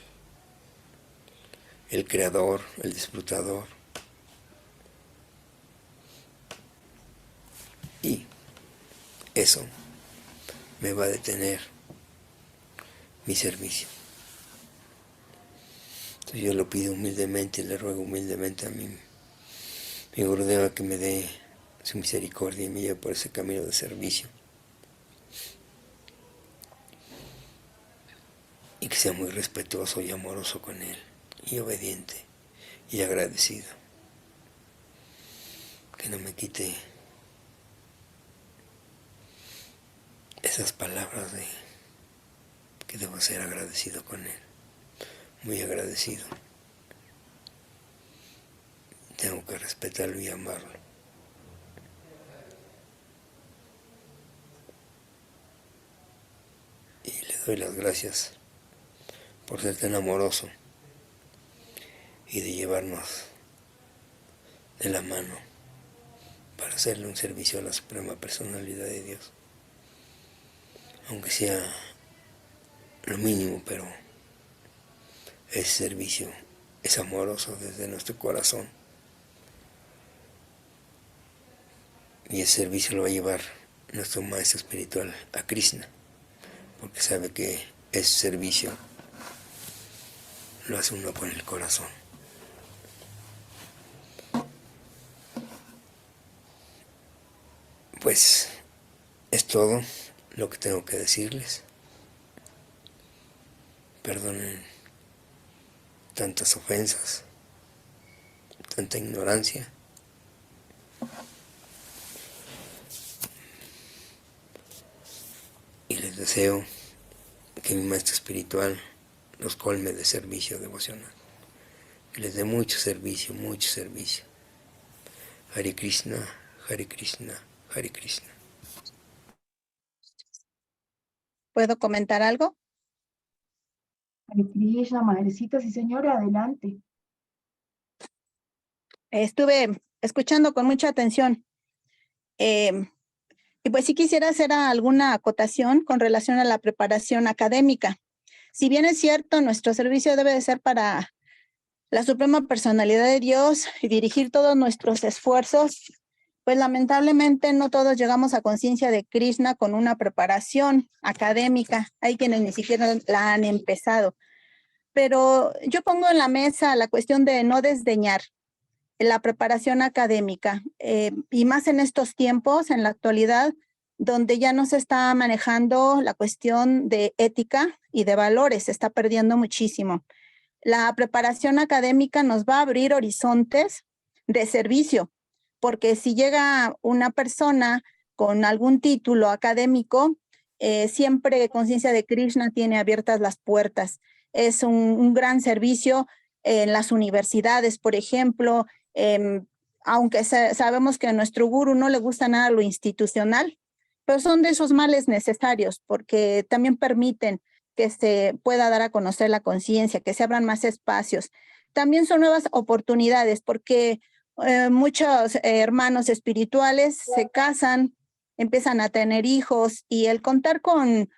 creador, el disfrutador. Y eso me va a detener mi servicio. Entonces yo lo pido humildemente, le ruego humildemente a mi Gurudeva que me dé su misericordia y me lleve por ese camino de servicio. Y que sea muy respetuoso y amoroso con Él, y obediente, y agradecido. Que no me quite esas palabras de que debo ser agradecido con Él, muy agradecido. Tengo que respetarlo y amarlo. Y le doy las gracias por ser tan amoroso y de llevarnos de la mano para hacerle un servicio a la Suprema Personalidad de Dios. Aunque sea lo mínimo, pero ese servicio es amoroso desde nuestro corazón. Y ese servicio lo va a llevar nuestro maestro espiritual a Krishna, porque sabe que ese servicio lo hace uno con el corazón. Pues es todo lo que tengo que decirles. Perdonen tantas ofensas, tanta ignorancia. Y les deseo que mi maestro espiritual los colme de servicio devocional, que les dé mucho servicio, mucho servicio. Hare Krishna, Hare Krishna, Hare Krishna. ¿Puedo comentar algo? Hare Krishna, madrecita, sí señora, adelante. Estuve escuchando con mucha atención. Y pues sí quisiera hacer alguna acotación con relación a la preparación académica. Si bien es cierto, nuestro servicio debe de ser para la Suprema Personalidad de Dios y dirigir todos nuestros esfuerzos, pues lamentablemente no todos llegamos a conciencia de Krishna con una preparación académica. Hay quienes ni siquiera la han empezado. Pero yo pongo en la mesa la cuestión de no desdeñar la preparación académica, y más en estos tiempos, en la actualidad, donde ya no se está manejando la cuestión de ética y de valores, se está perdiendo muchísimo. La preparación académica nos va a abrir horizontes de servicio, porque si llega una persona con algún título académico, siempre Conciencia de Krishna tiene abiertas las puertas. Es un gran servicio en las universidades, por ejemplo, aunque sabemos que a nuestro gurú no le gusta nada lo institucional, pero son de esos males necesarios porque también permiten que se pueda dar a conocer la conciencia, que se abran más espacios. También son nuevas oportunidades porque muchos hermanos espirituales se casan, empiezan a tener hijos y el contar con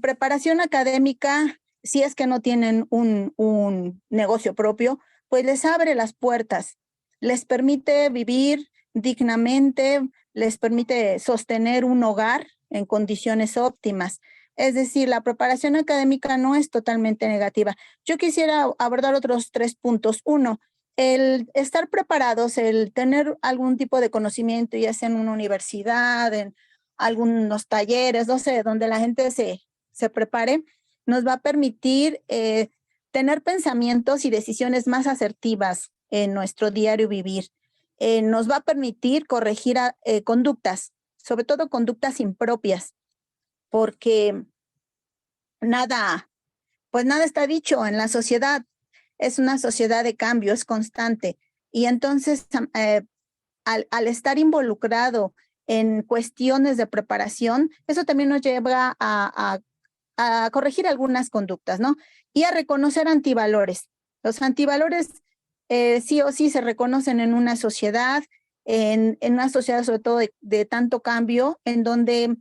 preparación académica, si es que no tienen un negocio propio, pues les abre las puertas, les permite vivir dignamente, les permite sostener un hogar en condiciones óptimas. Es decir, la preparación académica no es totalmente negativa. Yo quisiera abordar otros 3 puntos. Uno, el estar preparados, el tener algún tipo de conocimiento, ya sea en una universidad, en algunos talleres, no sé, donde la gente se prepare, nos va a permitir tener pensamientos y decisiones más asertivas en nuestro diario vivir. Nos va a permitir corregir conductas, sobre todo conductas impropias, porque nada está dicho en la sociedad. Es una sociedad de cambio, es constante. Y entonces, al estar involucrado en cuestiones de preparación, eso también nos lleva a corregir algunas conductas, ¿no? Y a reconocer antivalores. Los antivalores sí o sí se reconocen en una sociedad, en una sociedad sobre todo de tanto cambio, en donde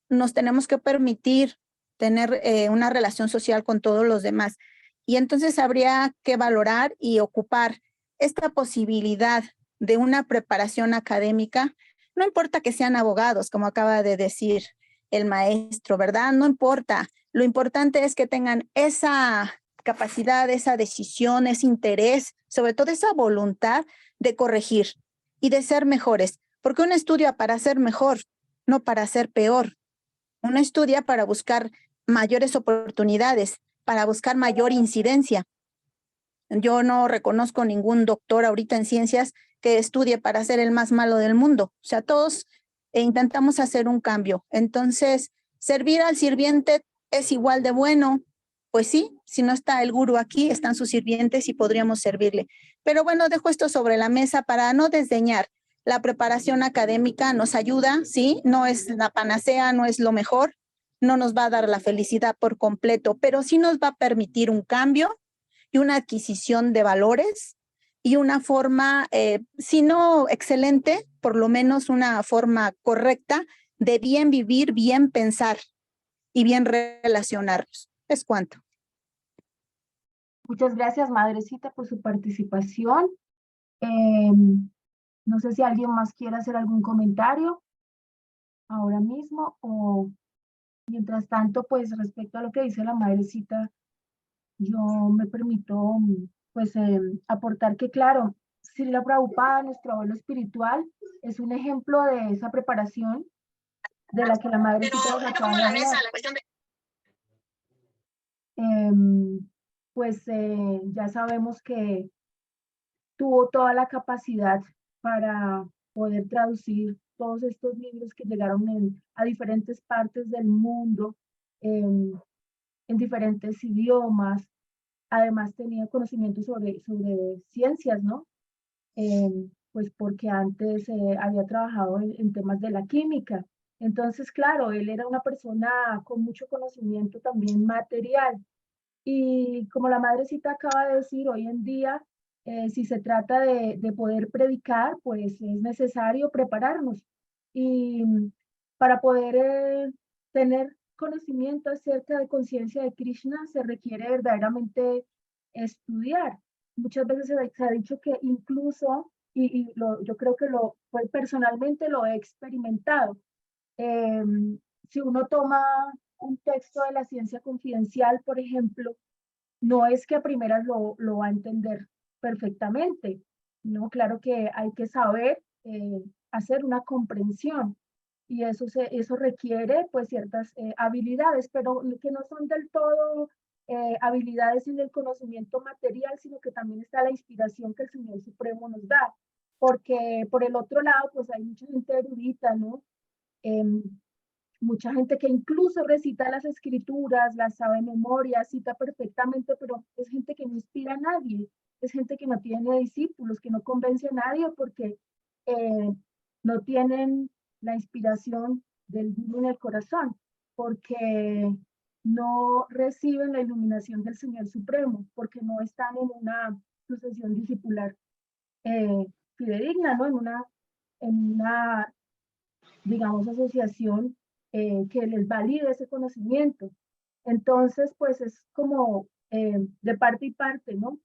nos tenemos que permitir tener una relación social con todos los demás. Y entonces habría que valorar y ocupar esta posibilidad de una preparación académica, no importa que sean abogados, como acaba de decir el maestro, ¿verdad? No importa. Lo importante es que tengan esa capacidad, esa decisión, ese interés, sobre todo esa voluntad de corregir y de ser mejores. Porque uno estudia para ser mejor, no para ser peor. Uno estudia para buscar mayores oportunidades, para buscar mayor incidencia. Yo no reconozco ningún doctor ahorita en ciencias que estudie para ser el más malo del mundo. O sea, todos intentamos hacer un cambio. Entonces, servir al sirviente es igual de bueno. Pues sí, si no está el gurú aquí, están sus sirvientes y podríamos servirle. Pero bueno, dejo esto sobre la mesa para no desdeñar. La preparación académica nos ayuda, sí, no es la panacea, no es lo mejor, no nos va a dar la felicidad por completo, pero sí nos va a permitir un cambio y una adquisición de valores y una forma, si no excelente, por lo menos una forma correcta de bien vivir, bien pensar y bien relacionarnos. Es cuanto. Muchas gracias, madrecita, por su participación. No sé si alguien más quiere hacer algún comentario ahora mismo o mientras tanto, pues respecto a lo que dice la madrecita, yo me permito pues aportar que claro, Srila Prabhupada, nuestro abuelo espiritual, es un ejemplo de esa preparación de la que la madrecita nos acaba de hablar. pues ya sabemos que tuvo toda la capacidad para poder traducir todos estos libros que llegaron a diferentes partes del mundo, en diferentes idiomas. Además tenía conocimiento sobre ciencias, ¿no? Pues porque antes había trabajado en temas de la química. Entonces, claro, él era una persona con mucho conocimiento también material. Y como la madrecita acaba de decir, hoy en día, si se trata de poder predicar, pues es necesario prepararnos. Y para poder tener conocimiento acerca de conciencia de Krishna, se requiere verdaderamente estudiar. Muchas veces se ha dicho que incluso, yo creo que pues personalmente lo he experimentado, si uno toma un texto de la ciencia confidencial, por ejemplo, no es que a primeras lo va a entender perfectamente, ¿no? Claro que hay que saber hacer una comprensión y eso requiere pues ciertas habilidades, pero que no son del todo habilidades en el conocimiento material, sino que también está la inspiración que el Señor Supremo nos da, porque por el otro lado pues hay mucha gente erudita, ¿no? Em, Mucha gente que incluso recita las escrituras, las sabe de memoria, cita perfectamente, pero es gente que no inspira a nadie, es gente que no tiene discípulos, que no convence a nadie porque eh, no tienen la inspiración del Gurú en el corazón, porque no reciben la iluminación del Señor Supremo, porque no están en una sucesión discipular eh, fidedigna, ¿no? En una digamos, asociación que les valide ese conocimiento. Entonces, pues es como de parte y parte, ¿no?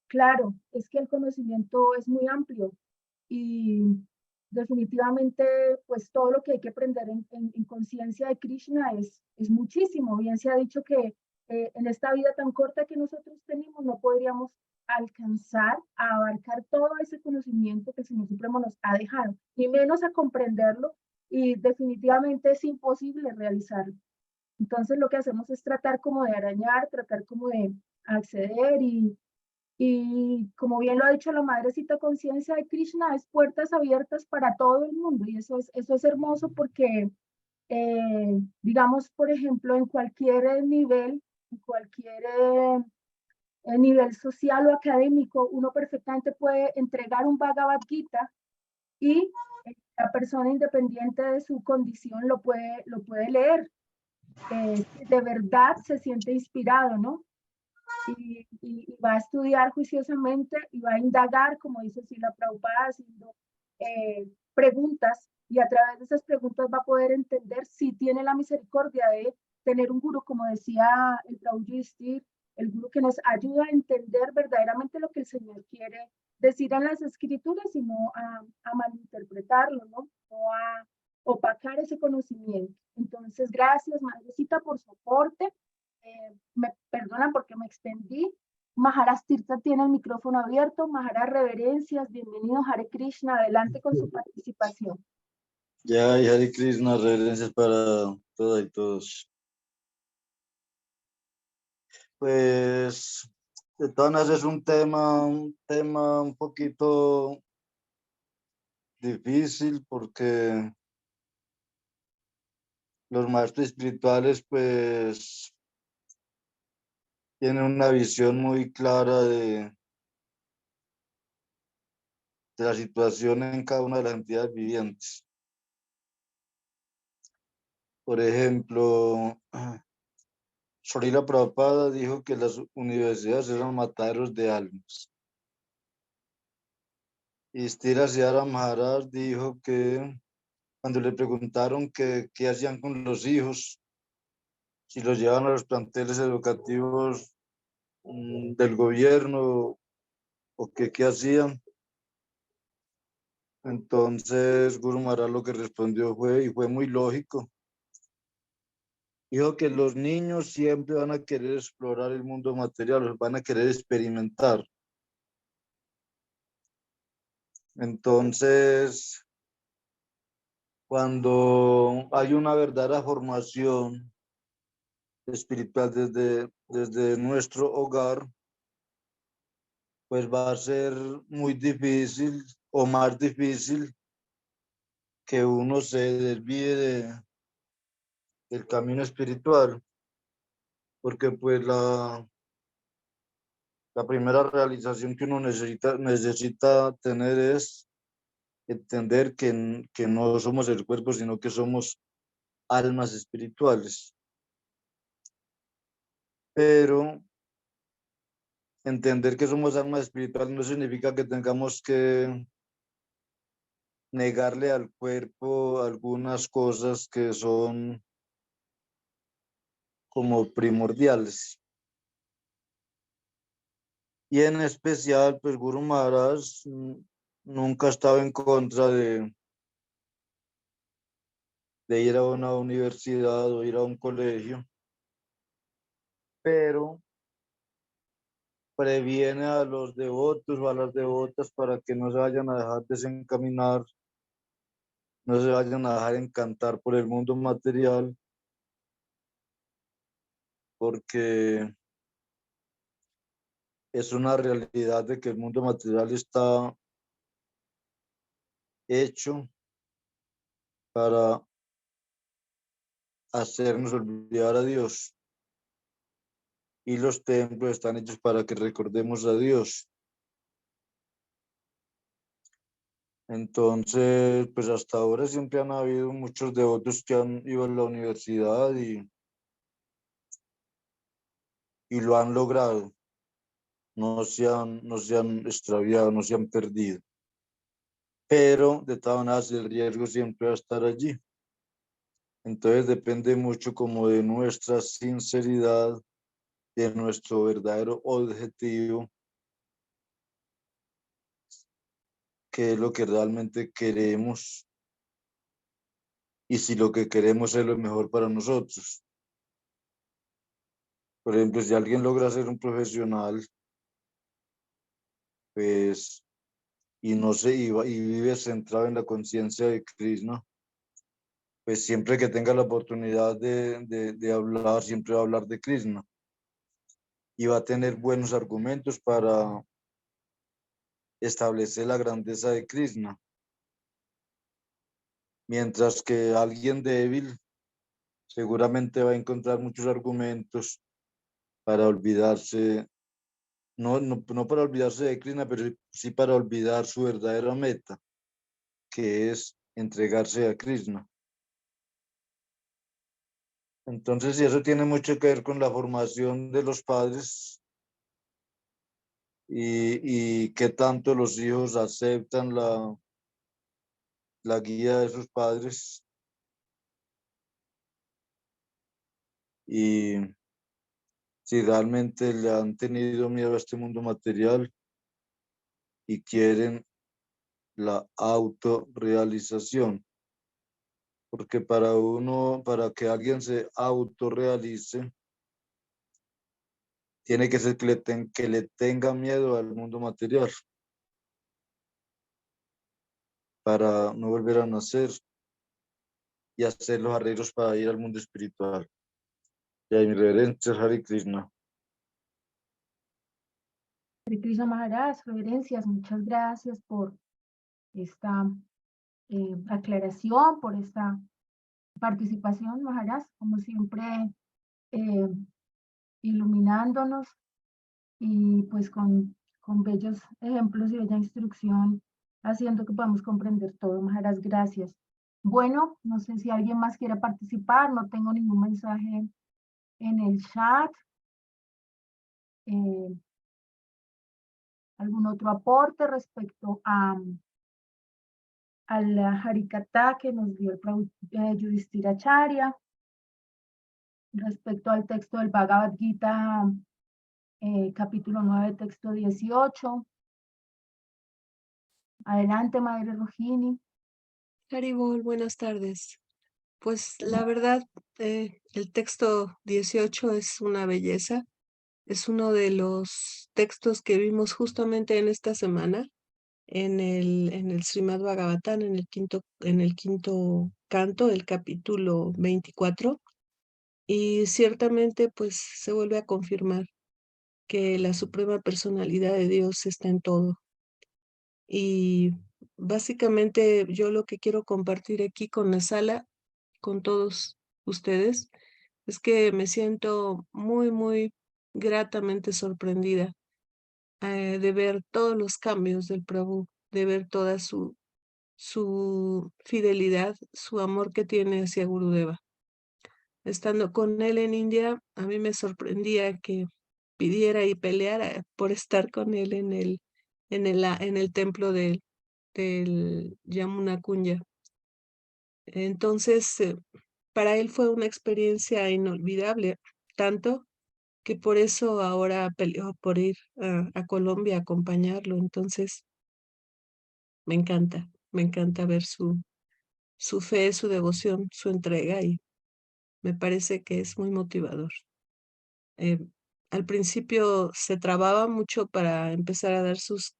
Claro, es que el conocimiento es muy amplio y definitivamente, pues todo lo que hay que aprender en conciencia de Krishna es muchísimo. Bien se ha dicho que en esta vida tan corta que nosotros tenemos no podríamos alcanzar a abarcar todo ese conocimiento que el Señor Supremo nos ha dejado, ni menos a comprenderlo, y definitivamente es imposible realizarlo. Entonces lo que hacemos es tratar como de arañar, tratar como de acceder y como bien lo ha dicho la Madrecita Conciencia de Krishna, es puertas abiertas para todo el mundo y eso es hermoso porque, digamos, por ejemplo, en cualquier nivel, en cualquier nivel social o académico, uno perfectamente puede entregar un Bhagavad Gita y la persona independiente de su condición lo puede leer. De verdad se siente inspirado, ¿no? Y va a estudiar juiciosamente y va a indagar, como dice Sila Prabhupada, haciendo preguntas, y a través de esas preguntas va a poder entender si tiene la misericordia de tener un gurú, como decía el Prabhu Yudhishthira, el gurú que nos ayuda a entender verdaderamente lo que el Señor quiere decir en las escrituras y no a malinterpretarlo, ¿no? No a opacar ese conocimiento. Entonces, gracias, Madrecita, por su aporte. Me perdonan porque me extendí. Maharaj Tirtha tiene el micrófono abierto. Maharaj, reverencias, bienvenido Hare Krishna, adelante con su participación. Ya, y Hare Krishna, reverencias para todas y todos. Pues, de todas maneras es un tema un poquito difícil porque los maestros espirituales, pues, tienen una visión muy clara de la situación en cada una de las entidades vivientes. Por ejemplo, Srila Prabhupada dijo que las universidades eran mataderos de almas. Y Stira Siddhara Maharaj dijo que cuando le preguntaron qué hacían con los hijos, si los llevaban a los planteles educativos del gobierno o qué hacían, entonces Guru Maharaj lo que respondió fue, y fue muy lógico, dijo que los niños siempre van a querer explorar el mundo material, van a querer experimentar. Entonces, cuando hay una verdadera formación espiritual desde nuestro hogar, pues va a ser muy difícil o más difícil que uno se desvíe del camino espiritual, porque pues la primera realización que uno necesita tener es entender que no somos el cuerpo, sino que somos almas espirituales. Pero entender que somos almas espirituales no significa que tengamos que negarle al cuerpo algunas cosas que son como primordiales. Y en especial, pues Guru Maharaj nunca estaba en contra de ir a una universidad o ir a un colegio, pero previene a los devotos o a las devotas para que no se vayan a dejar desencaminar, no se vayan a dejar encantar por el mundo material, porque es una realidad de que el mundo material está hecho para hacernos olvidar a Dios. Y los templos están hechos para que recordemos a Dios. Entonces, pues hasta ahora siempre han habido muchos devotos que han ido a la universidad y lo han logrado. No se han extraviado, no se han perdido. Pero de todas maneras el riesgo siempre va a estar allí. Entonces depende mucho como de nuestra sinceridad, de nuestro verdadero objetivo, qué es lo que realmente queremos y si lo que queremos es lo mejor para nosotros. Por ejemplo, si alguien logra ser un profesional, pues, y no se iba y vive centrado en la conciencia de Krishna, pues siempre que tenga la oportunidad de hablar, siempre va a hablar de Krishna. Y va a tener buenos argumentos para establecer la grandeza de Krishna. Mientras que alguien débil seguramente va a encontrar muchos argumentos para olvidarse, no para olvidarse de Krishna, pero sí para olvidar su verdadera meta, que es entregarse a Krishna. Entonces, y eso tiene mucho que ver con la formación de los padres y qué tanto los hijos aceptan la guía de sus padres y si realmente le han tenido miedo a este mundo material y quieren la autorrealización. Porque para que alguien se autorrealice, tiene que ser que le tenga miedo al mundo material para no volver a nacer y hacer los arreglos para ir al mundo espiritual. Y a mi reverencia, Hare Krishna. Hare Krishna Maharaj, reverencias, muchas gracias por esta aclaración, por esta participación, Maharaj, como siempre, iluminándonos y pues con bellos ejemplos y bella instrucción, haciendo que podamos comprender todo. Maharaj, gracias. Bueno, no sé si alguien más quiere participar, no tengo ningún mensaje en el chat. ¿Algún otro aporte respecto al Harikata que nos dio el Yudhishthira Acharya? Respecto al texto del Bhagavad Gita, capítulo 9, texto 18. Adelante, Madre Rohini. Haribol, buenas tardes. Pues la verdad, el texto 18 es una belleza. Es uno de los textos que vimos justamente en esta semana en el Srimad Bhagavatam, en el quinto canto, el capítulo 24. Y ciertamente pues se vuelve a confirmar que la suprema personalidad de Dios está en todo. Y básicamente yo lo que quiero compartir aquí con la sala, con todos ustedes, es que me siento muy, muy gratamente sorprendida de ver todos los cambios del Prabhu, de ver toda su fidelidad, su amor que tiene hacia Gurudeva. Estando con él en India, a mí me sorprendía que pidiera y peleara por estar con él en el templo del Yamuna Kunya. Entonces, para él fue una experiencia inolvidable, tanto que por eso ahora peleó por ir a Colombia a acompañarlo. Entonces, me encanta ver su fe, su devoción, su entrega y me parece que es muy motivador. Eh, al principio se trababa mucho para empezar a dar sus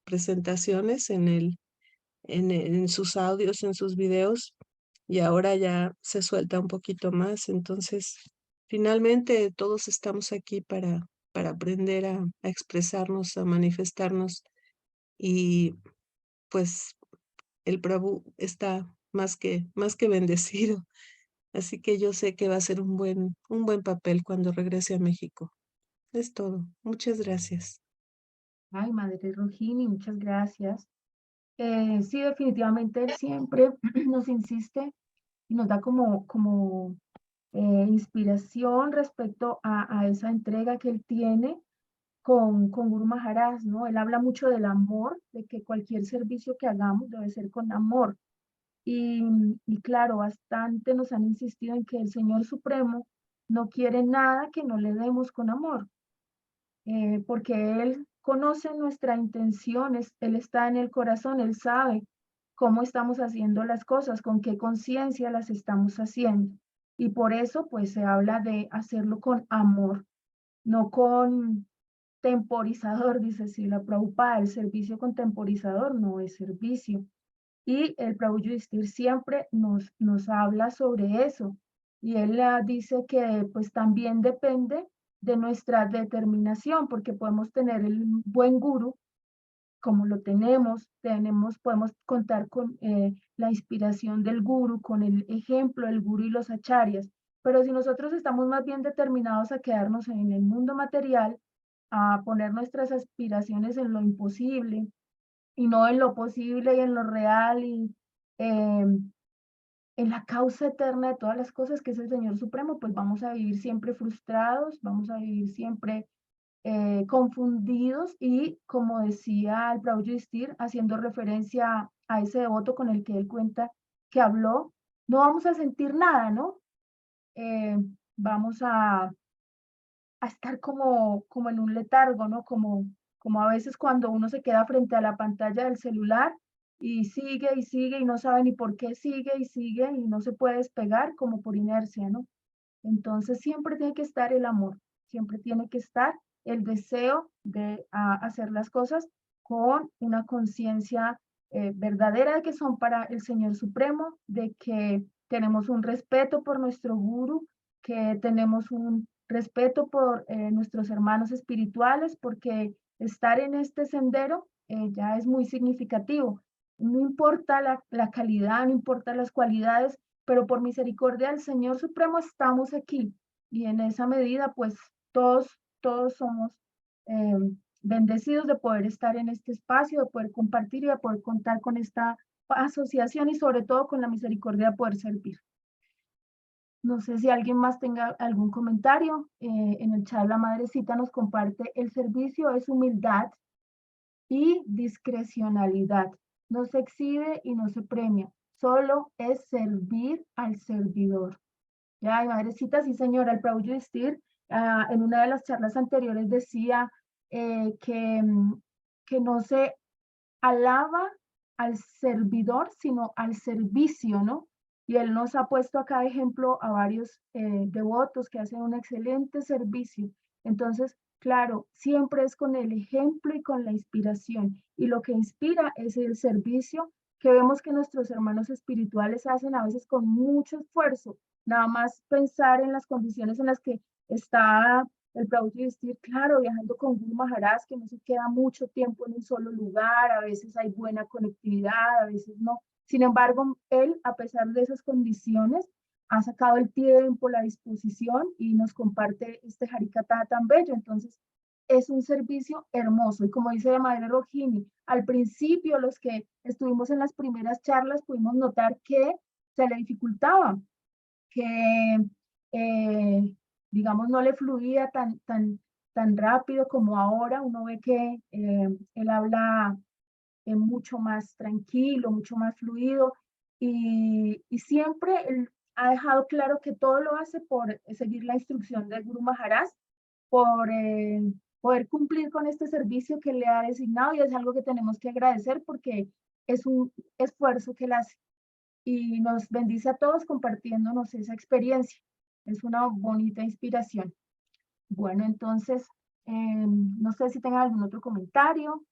presentaciones en sus audios, en sus videos, y ahora ya se suelta un poquito más. Entonces, finalmente todos estamos aquí para aprender a expresarnos, a manifestarnos, y pues el Prabhu está más que bendecido. Así que yo sé que va a ser un buen papel cuando regrese a México. Es todo. Muchas gracias. Ay, Madre Rojini, muchas gracias. Sí, definitivamente él siempre nos insiste y nos da como inspiración respecto a esa entrega que él tiene con Guru Maharaj, ¿no? Él habla mucho del amor, de que cualquier servicio que hagamos debe ser con amor. Y claro, bastante nos han insistido en que el Señor Supremo no quiere nada que no le demos con amor, porque Él conoce nuestras intenciones, Él está en el corazón, Él sabe cómo estamos haciendo las cosas, con qué conciencia las estamos haciendo. Y por eso, pues, se habla de hacerlo con amor, no con temporizador, dice Srila Prabhupada. El servicio con temporizador no es servicio. Y el Prabhu Yudhishthira siempre nos habla sobre eso. Y él dice que pues también depende de nuestra determinación, porque podemos tener el buen guru, como lo podemos contar con la inspiración del guru, con el ejemplo del guru y los acharyas. Pero si nosotros estamos más bien determinados a quedarnos en el mundo material, a poner nuestras aspiraciones en lo imposible, y no en lo posible y en lo real y en la causa eterna de todas las cosas que es el Señor Supremo, pues vamos a vivir siempre frustrados, vamos a vivir siempre confundidos y, como decía el Prabhu Yudhishthira, haciendo referencia a ese devoto con el que él cuenta que habló, no vamos a sentir nada, ¿no? Vamos a estar como en un letargo, ¿no? Como a veces cuando uno se queda frente a la pantalla del celular y sigue y no sabe ni por qué sigue y no se puede despegar como por inercia, ¿no? Entonces siempre tiene que estar el amor, siempre tiene que estar el deseo de hacer las cosas con una conciencia verdadera de que son para el Señor Supremo, de que tenemos un respeto por nuestro guru, que tenemos un respeto por nuestros hermanos espirituales, porque estar en este sendero ya es muy significativo. No importa la calidad, no importa las cualidades, pero por misericordia del Señor Supremo estamos aquí. Y en esa medida, pues todos somos eh, bendecidos de poder estar en este espacio, de poder compartir y de poder contar con esta asociación y sobre todo con la misericordia de poder servir. No sé si alguien más tenga algún comentario. En el chat la madrecita nos comparte: el servicio es humildad y discrecionalidad. No se exhibe y no se premia. Solo es servir al servidor. Ya, madrecita, sí señora, el Prabhu Yudhishthira en una de las charlas anteriores decía que no se alaba al servidor, sino al servicio, ¿no? Y él nos ha puesto acá de ejemplo a varios devotos que hacen un excelente servicio. Entonces, claro, siempre es con el ejemplo y con la inspiración. Y lo que inspira es el servicio que vemos que nuestros hermanos espirituales hacen a veces con mucho esfuerzo. Nada más pensar en las condiciones en las que está el Prabhu Yudhishthira, claro, viajando con Guru Maharaj, que no se queda mucho tiempo en un solo lugar, a veces hay buena conectividad, a veces no. Sin embargo, él, a pesar de esas condiciones, ha sacado el tiempo, la disposición y nos comparte este Harikata tan bello. Entonces, es un servicio hermoso. Y como dice Madre Rohini, al principio, los que estuvimos en las primeras charlas, pudimos notar que se le dificultaba, que digamos, no le fluía tan rápido como ahora. Uno ve que él habla mucho más tranquilo, mucho más fluido, y siempre él ha dejado claro que todo lo hace por seguir la instrucción del Guru Maharaj, por poder cumplir con este servicio que le ha designado, y es algo que tenemos que agradecer porque es un esfuerzo que él hace y nos bendice a todos compartiéndonos esa experiencia. Es una bonita inspiración. Bueno, entonces, no sé si tengan algún otro comentario.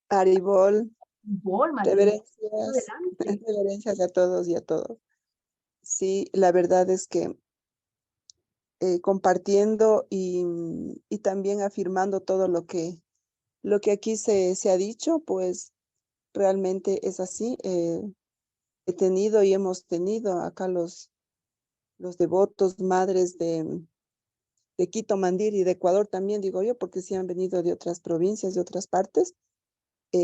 Haribol, Volma, reverencias, adelante. reverencias a todos y a todos. Sí, la verdad es que compartiendo y también afirmando todo lo que aquí se ha dicho, pues realmente es así. He tenido y hemos tenido acá los devotos, madres de Quito, Mandiri y de Ecuador también, digo yo, porque sí han venido de otras provincias, de otras partes,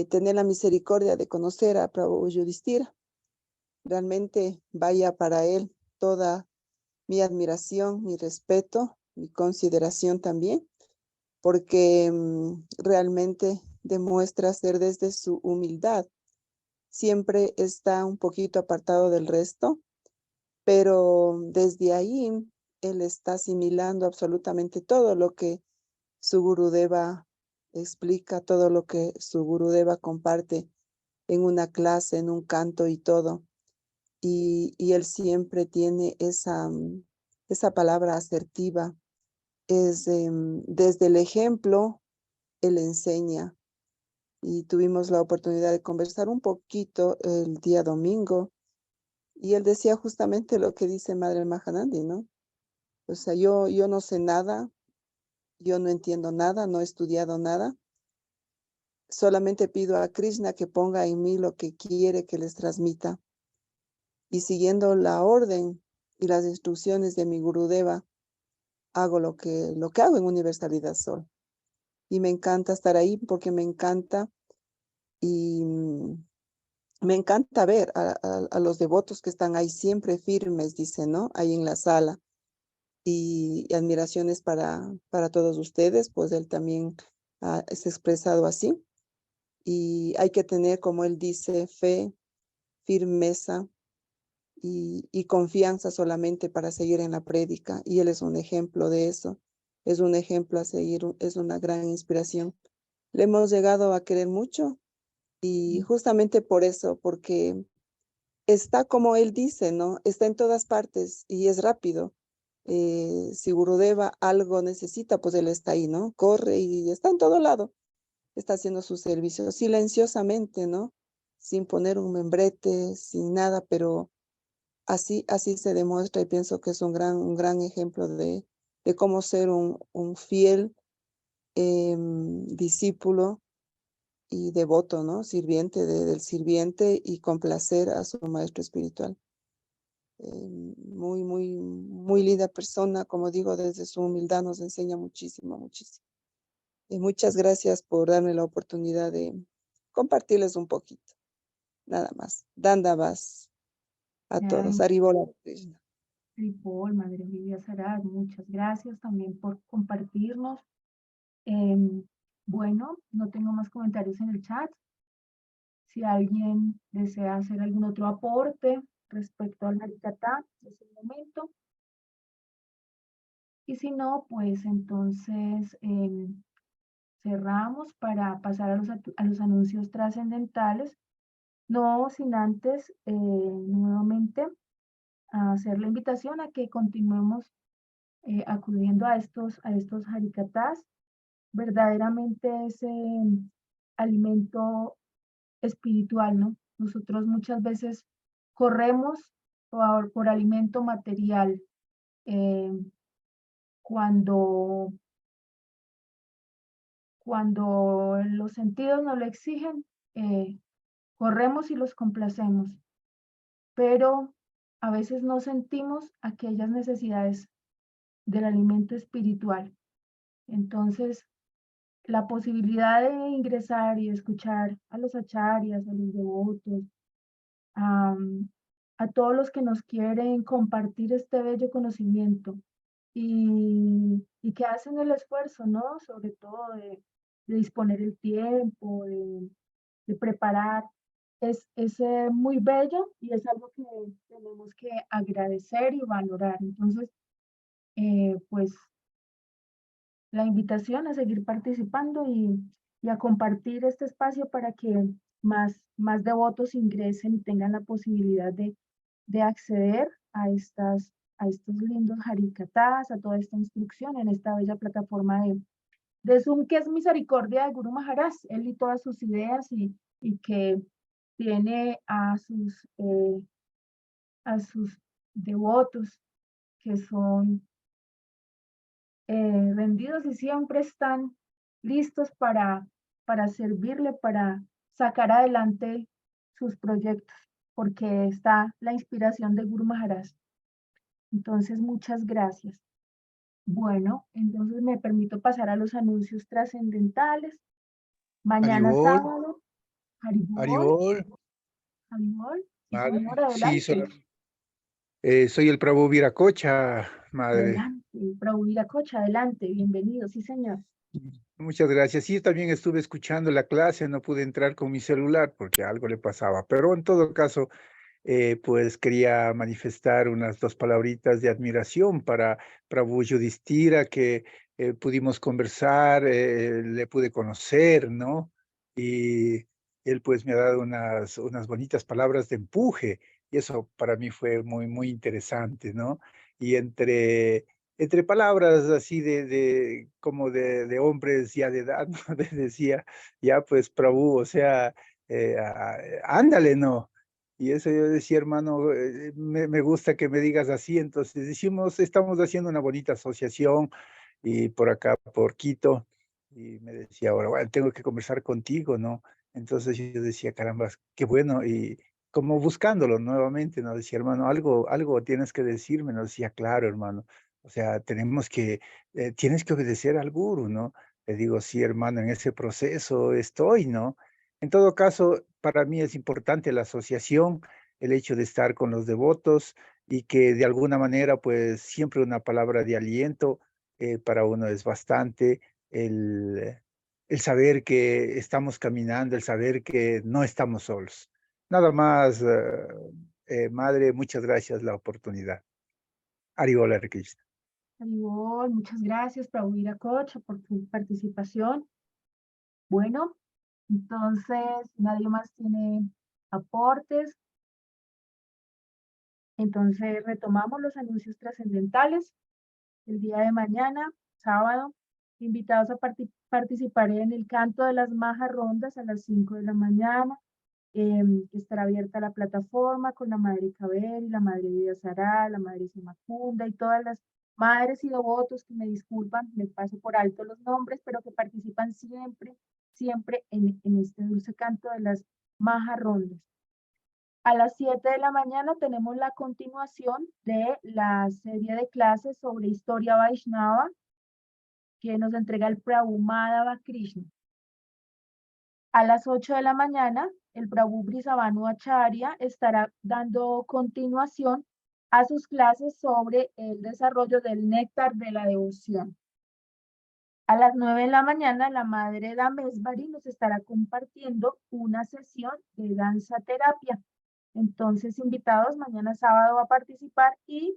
tener la misericordia de conocer a Prabhu Yudhishthira. Realmente vaya para él toda mi admiración, mi respeto, mi consideración también, porque realmente demuestra ser desde su humildad. Siempre está un poquito apartado del resto, pero desde ahí él está asimilando absolutamente todo lo que su Gurudeva explica, todo lo que su Gurudeva comparte en una clase, en un canto y todo. Y él siempre tiene esa palabra asertiva. Es desde el ejemplo, él enseña. Y tuvimos la oportunidad de conversar un poquito el día domingo. Y él decía justamente lo que dice Madre Mahanandi, ¿no? O sea, yo no sé nada, yo no entiendo nada, no he estudiado nada. Solamente pido a Krishna que ponga en mí lo que quiere que les transmita. Y siguiendo la orden y las instrucciones de mi Gurudeva, hago lo que hago en Universalidad Sol. Y me encanta estar ahí porque me encanta y me encanta ver a los devotos que están ahí siempre firmes, dice, ¿no? Ahí en la sala. Y admiraciones para todos ustedes, pues él también es expresado así. Y hay que tener, como él dice, fe, firmeza y confianza solamente para seguir en la prédica. Y él es un ejemplo de eso. Es un ejemplo a seguir, es una gran inspiración. Le hemos llegado a querer mucho y justamente por eso, porque está como él dice, ¿no? Está en todas partes y es rápido. Si Gurudeva algo necesita, pues él está ahí, ¿no? Corre y está en todo lado. Está haciendo su servicio silenciosamente, ¿no? Sin poner un membrete, sin nada, pero así se demuestra y pienso que es un gran ejemplo de cómo ser un fiel discípulo y devoto, ¿no? Sirviente del sirviente y complacer a su maestro espiritual. Muy linda persona, como digo, desde su humildad nos enseña muchísimo, muchísimo. Y muchas gracias por darme la oportunidad de compartirles un poquito, nada más. Dandavas a todos. Haribola Krishna. Tripol, Madre Lidia Sarat, muchas gracias también por compartirnos. Bueno, no tengo más comentarios en el chat. Si alguien desea hacer algún otro aporte respecto al Harikata, es el momento. Y si no, pues entonces cerramos para pasar a los anuncios trascendentales. No sin antes nuevamente hacer la invitación a que continuemos acudiendo a estos harikatas. Verdaderamente ese alimento espiritual, ¿no? Nosotros muchas veces corremos por alimento material, cuando los sentidos nos lo exigen, corremos y los complacemos, pero a veces no sentimos aquellas necesidades del alimento espiritual. Entonces, la posibilidad de ingresar y escuchar a los acharyas, a los devotos, a todos los que nos quieren compartir este bello conocimiento y que hacen el esfuerzo, ¿no? Sobre todo de disponer el tiempo, de preparar, es muy bello y es algo que tenemos que agradecer y valorar. Entonces, pues la invitación a seguir participando y a compartir este espacio para que más devotos ingresen y tengan la posibilidad de acceder a estos lindos harikatás, a toda esta instrucción en esta bella plataforma de Zoom, que es Misericordia de Guru Maharaj, él y todas sus ideas y que tiene a sus devotos que son rendidos y siempre están listos para servirle, para sacar adelante sus proyectos, porque está la inspiración de Guru Maharaj. Entonces, muchas gracias. Bueno, entonces me permito pasar a los anuncios trascendentales. Mañana Haribol, sábado, Haribol, Haribol, Haribol, sí madre. señor, Sí, adelante, soy el Prabhu Viracocha, madre. adelante, Prabhu Viracocha, adelante, bienvenido, sí señor. Muchas gracias. Sí, también estuve escuchando la clase, no pude entrar con mi celular porque algo le pasaba, pero en todo caso, pues quería manifestar unas 2 palabritas de admiración para Prabhu Yudhishthira, que pudimos conversar, le pude conocer, ¿no? Y él pues me ha dado unas bonitas palabras de empuje, y eso para mí fue muy, muy interesante, ¿no? Y entre palabras así como de hombres ya de edad, ¿no? Decía, ya pues Prabhu, o sea, ándale, ¿no? Y eso yo decía, hermano, me gusta que me digas así. Entonces estamos haciendo una bonita asociación y por acá, por Quito. Y me decía, ahora, bueno, tengo que conversar contigo, ¿no? Entonces yo decía, caramba, qué bueno. Y como buscándolo nuevamente, ¿no? Decía, hermano, algo tienes que decirme. No decía, claro, hermano. O sea, tienes que obedecer al gurú, ¿no? Le digo, sí, hermano, en ese proceso estoy, ¿no? En todo caso, para mí es importante la asociación, el hecho de estar con los devotos y que de alguna manera, pues siempre una palabra de aliento para uno es bastante, el saber que estamos caminando, el saber que no estamos solos. Nada más, madre, muchas gracias la oportunidad. Hare Krishna. Haribol, muchas gracias, Prabhu Viracocha, por tu participación. Bueno, entonces, nadie más tiene aportes. Entonces, retomamos los anuncios trascendentales. El día de mañana, sábado, invitados a participar en el canto de las majas rondas a las 5 de la mañana. Estará abierta la plataforma con la Madre Caber y la Madre Vidasará, la Madre Semacunda y todas las madres y devotos que me disculpan, me paso por alto los nombres, pero que participan siempre en este dulce canto de las majas rondas. A las 7 de la mañana tenemos la continuación de la serie de clases sobre historia Vaishnava que nos entrega el Prabhu Madhava Krishna. A las 8 de la mañana, el Prabhu Brisavanu Acharya estará dando continuación a sus clases sobre el desarrollo del néctar de la devoción. A las 9 de la mañana, la Madre Damesvari nos estará compartiendo una sesión de danza terapia. Entonces, invitados mañana sábado a participar y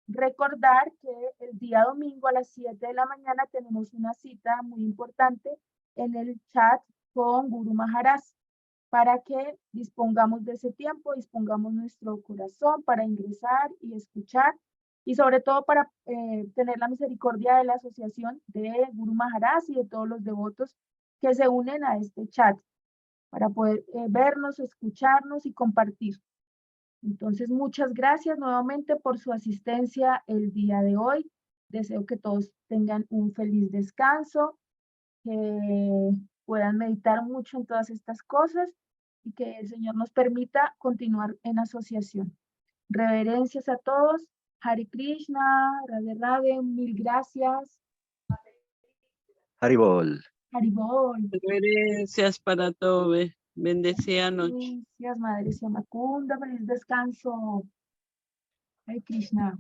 recordar que el día domingo a las 7 de la mañana tenemos una cita muy importante en el chat con Guru Maharaj para que dispongamos de ese tiempo, dispongamos nuestro corazón para ingresar y escuchar y sobre todo para tener la misericordia de la asociación de Guru Maharaj y de todos los devotos que se unen a este chat para poder vernos, escucharnos y compartir. Entonces, muchas gracias nuevamente por su asistencia el día de hoy. Deseo que todos tengan un feliz descanso, que puedan meditar mucho en todas estas cosas y que el Señor nos permita continuar en asociación. Reverencias a todos. Hare Krishna, Radhe Radhe, mil gracias. Haribol. Haribol. Reverencias para todos. Bendecida noche. Gracias, Madre Siamakunda, feliz descanso. Hare Krishna.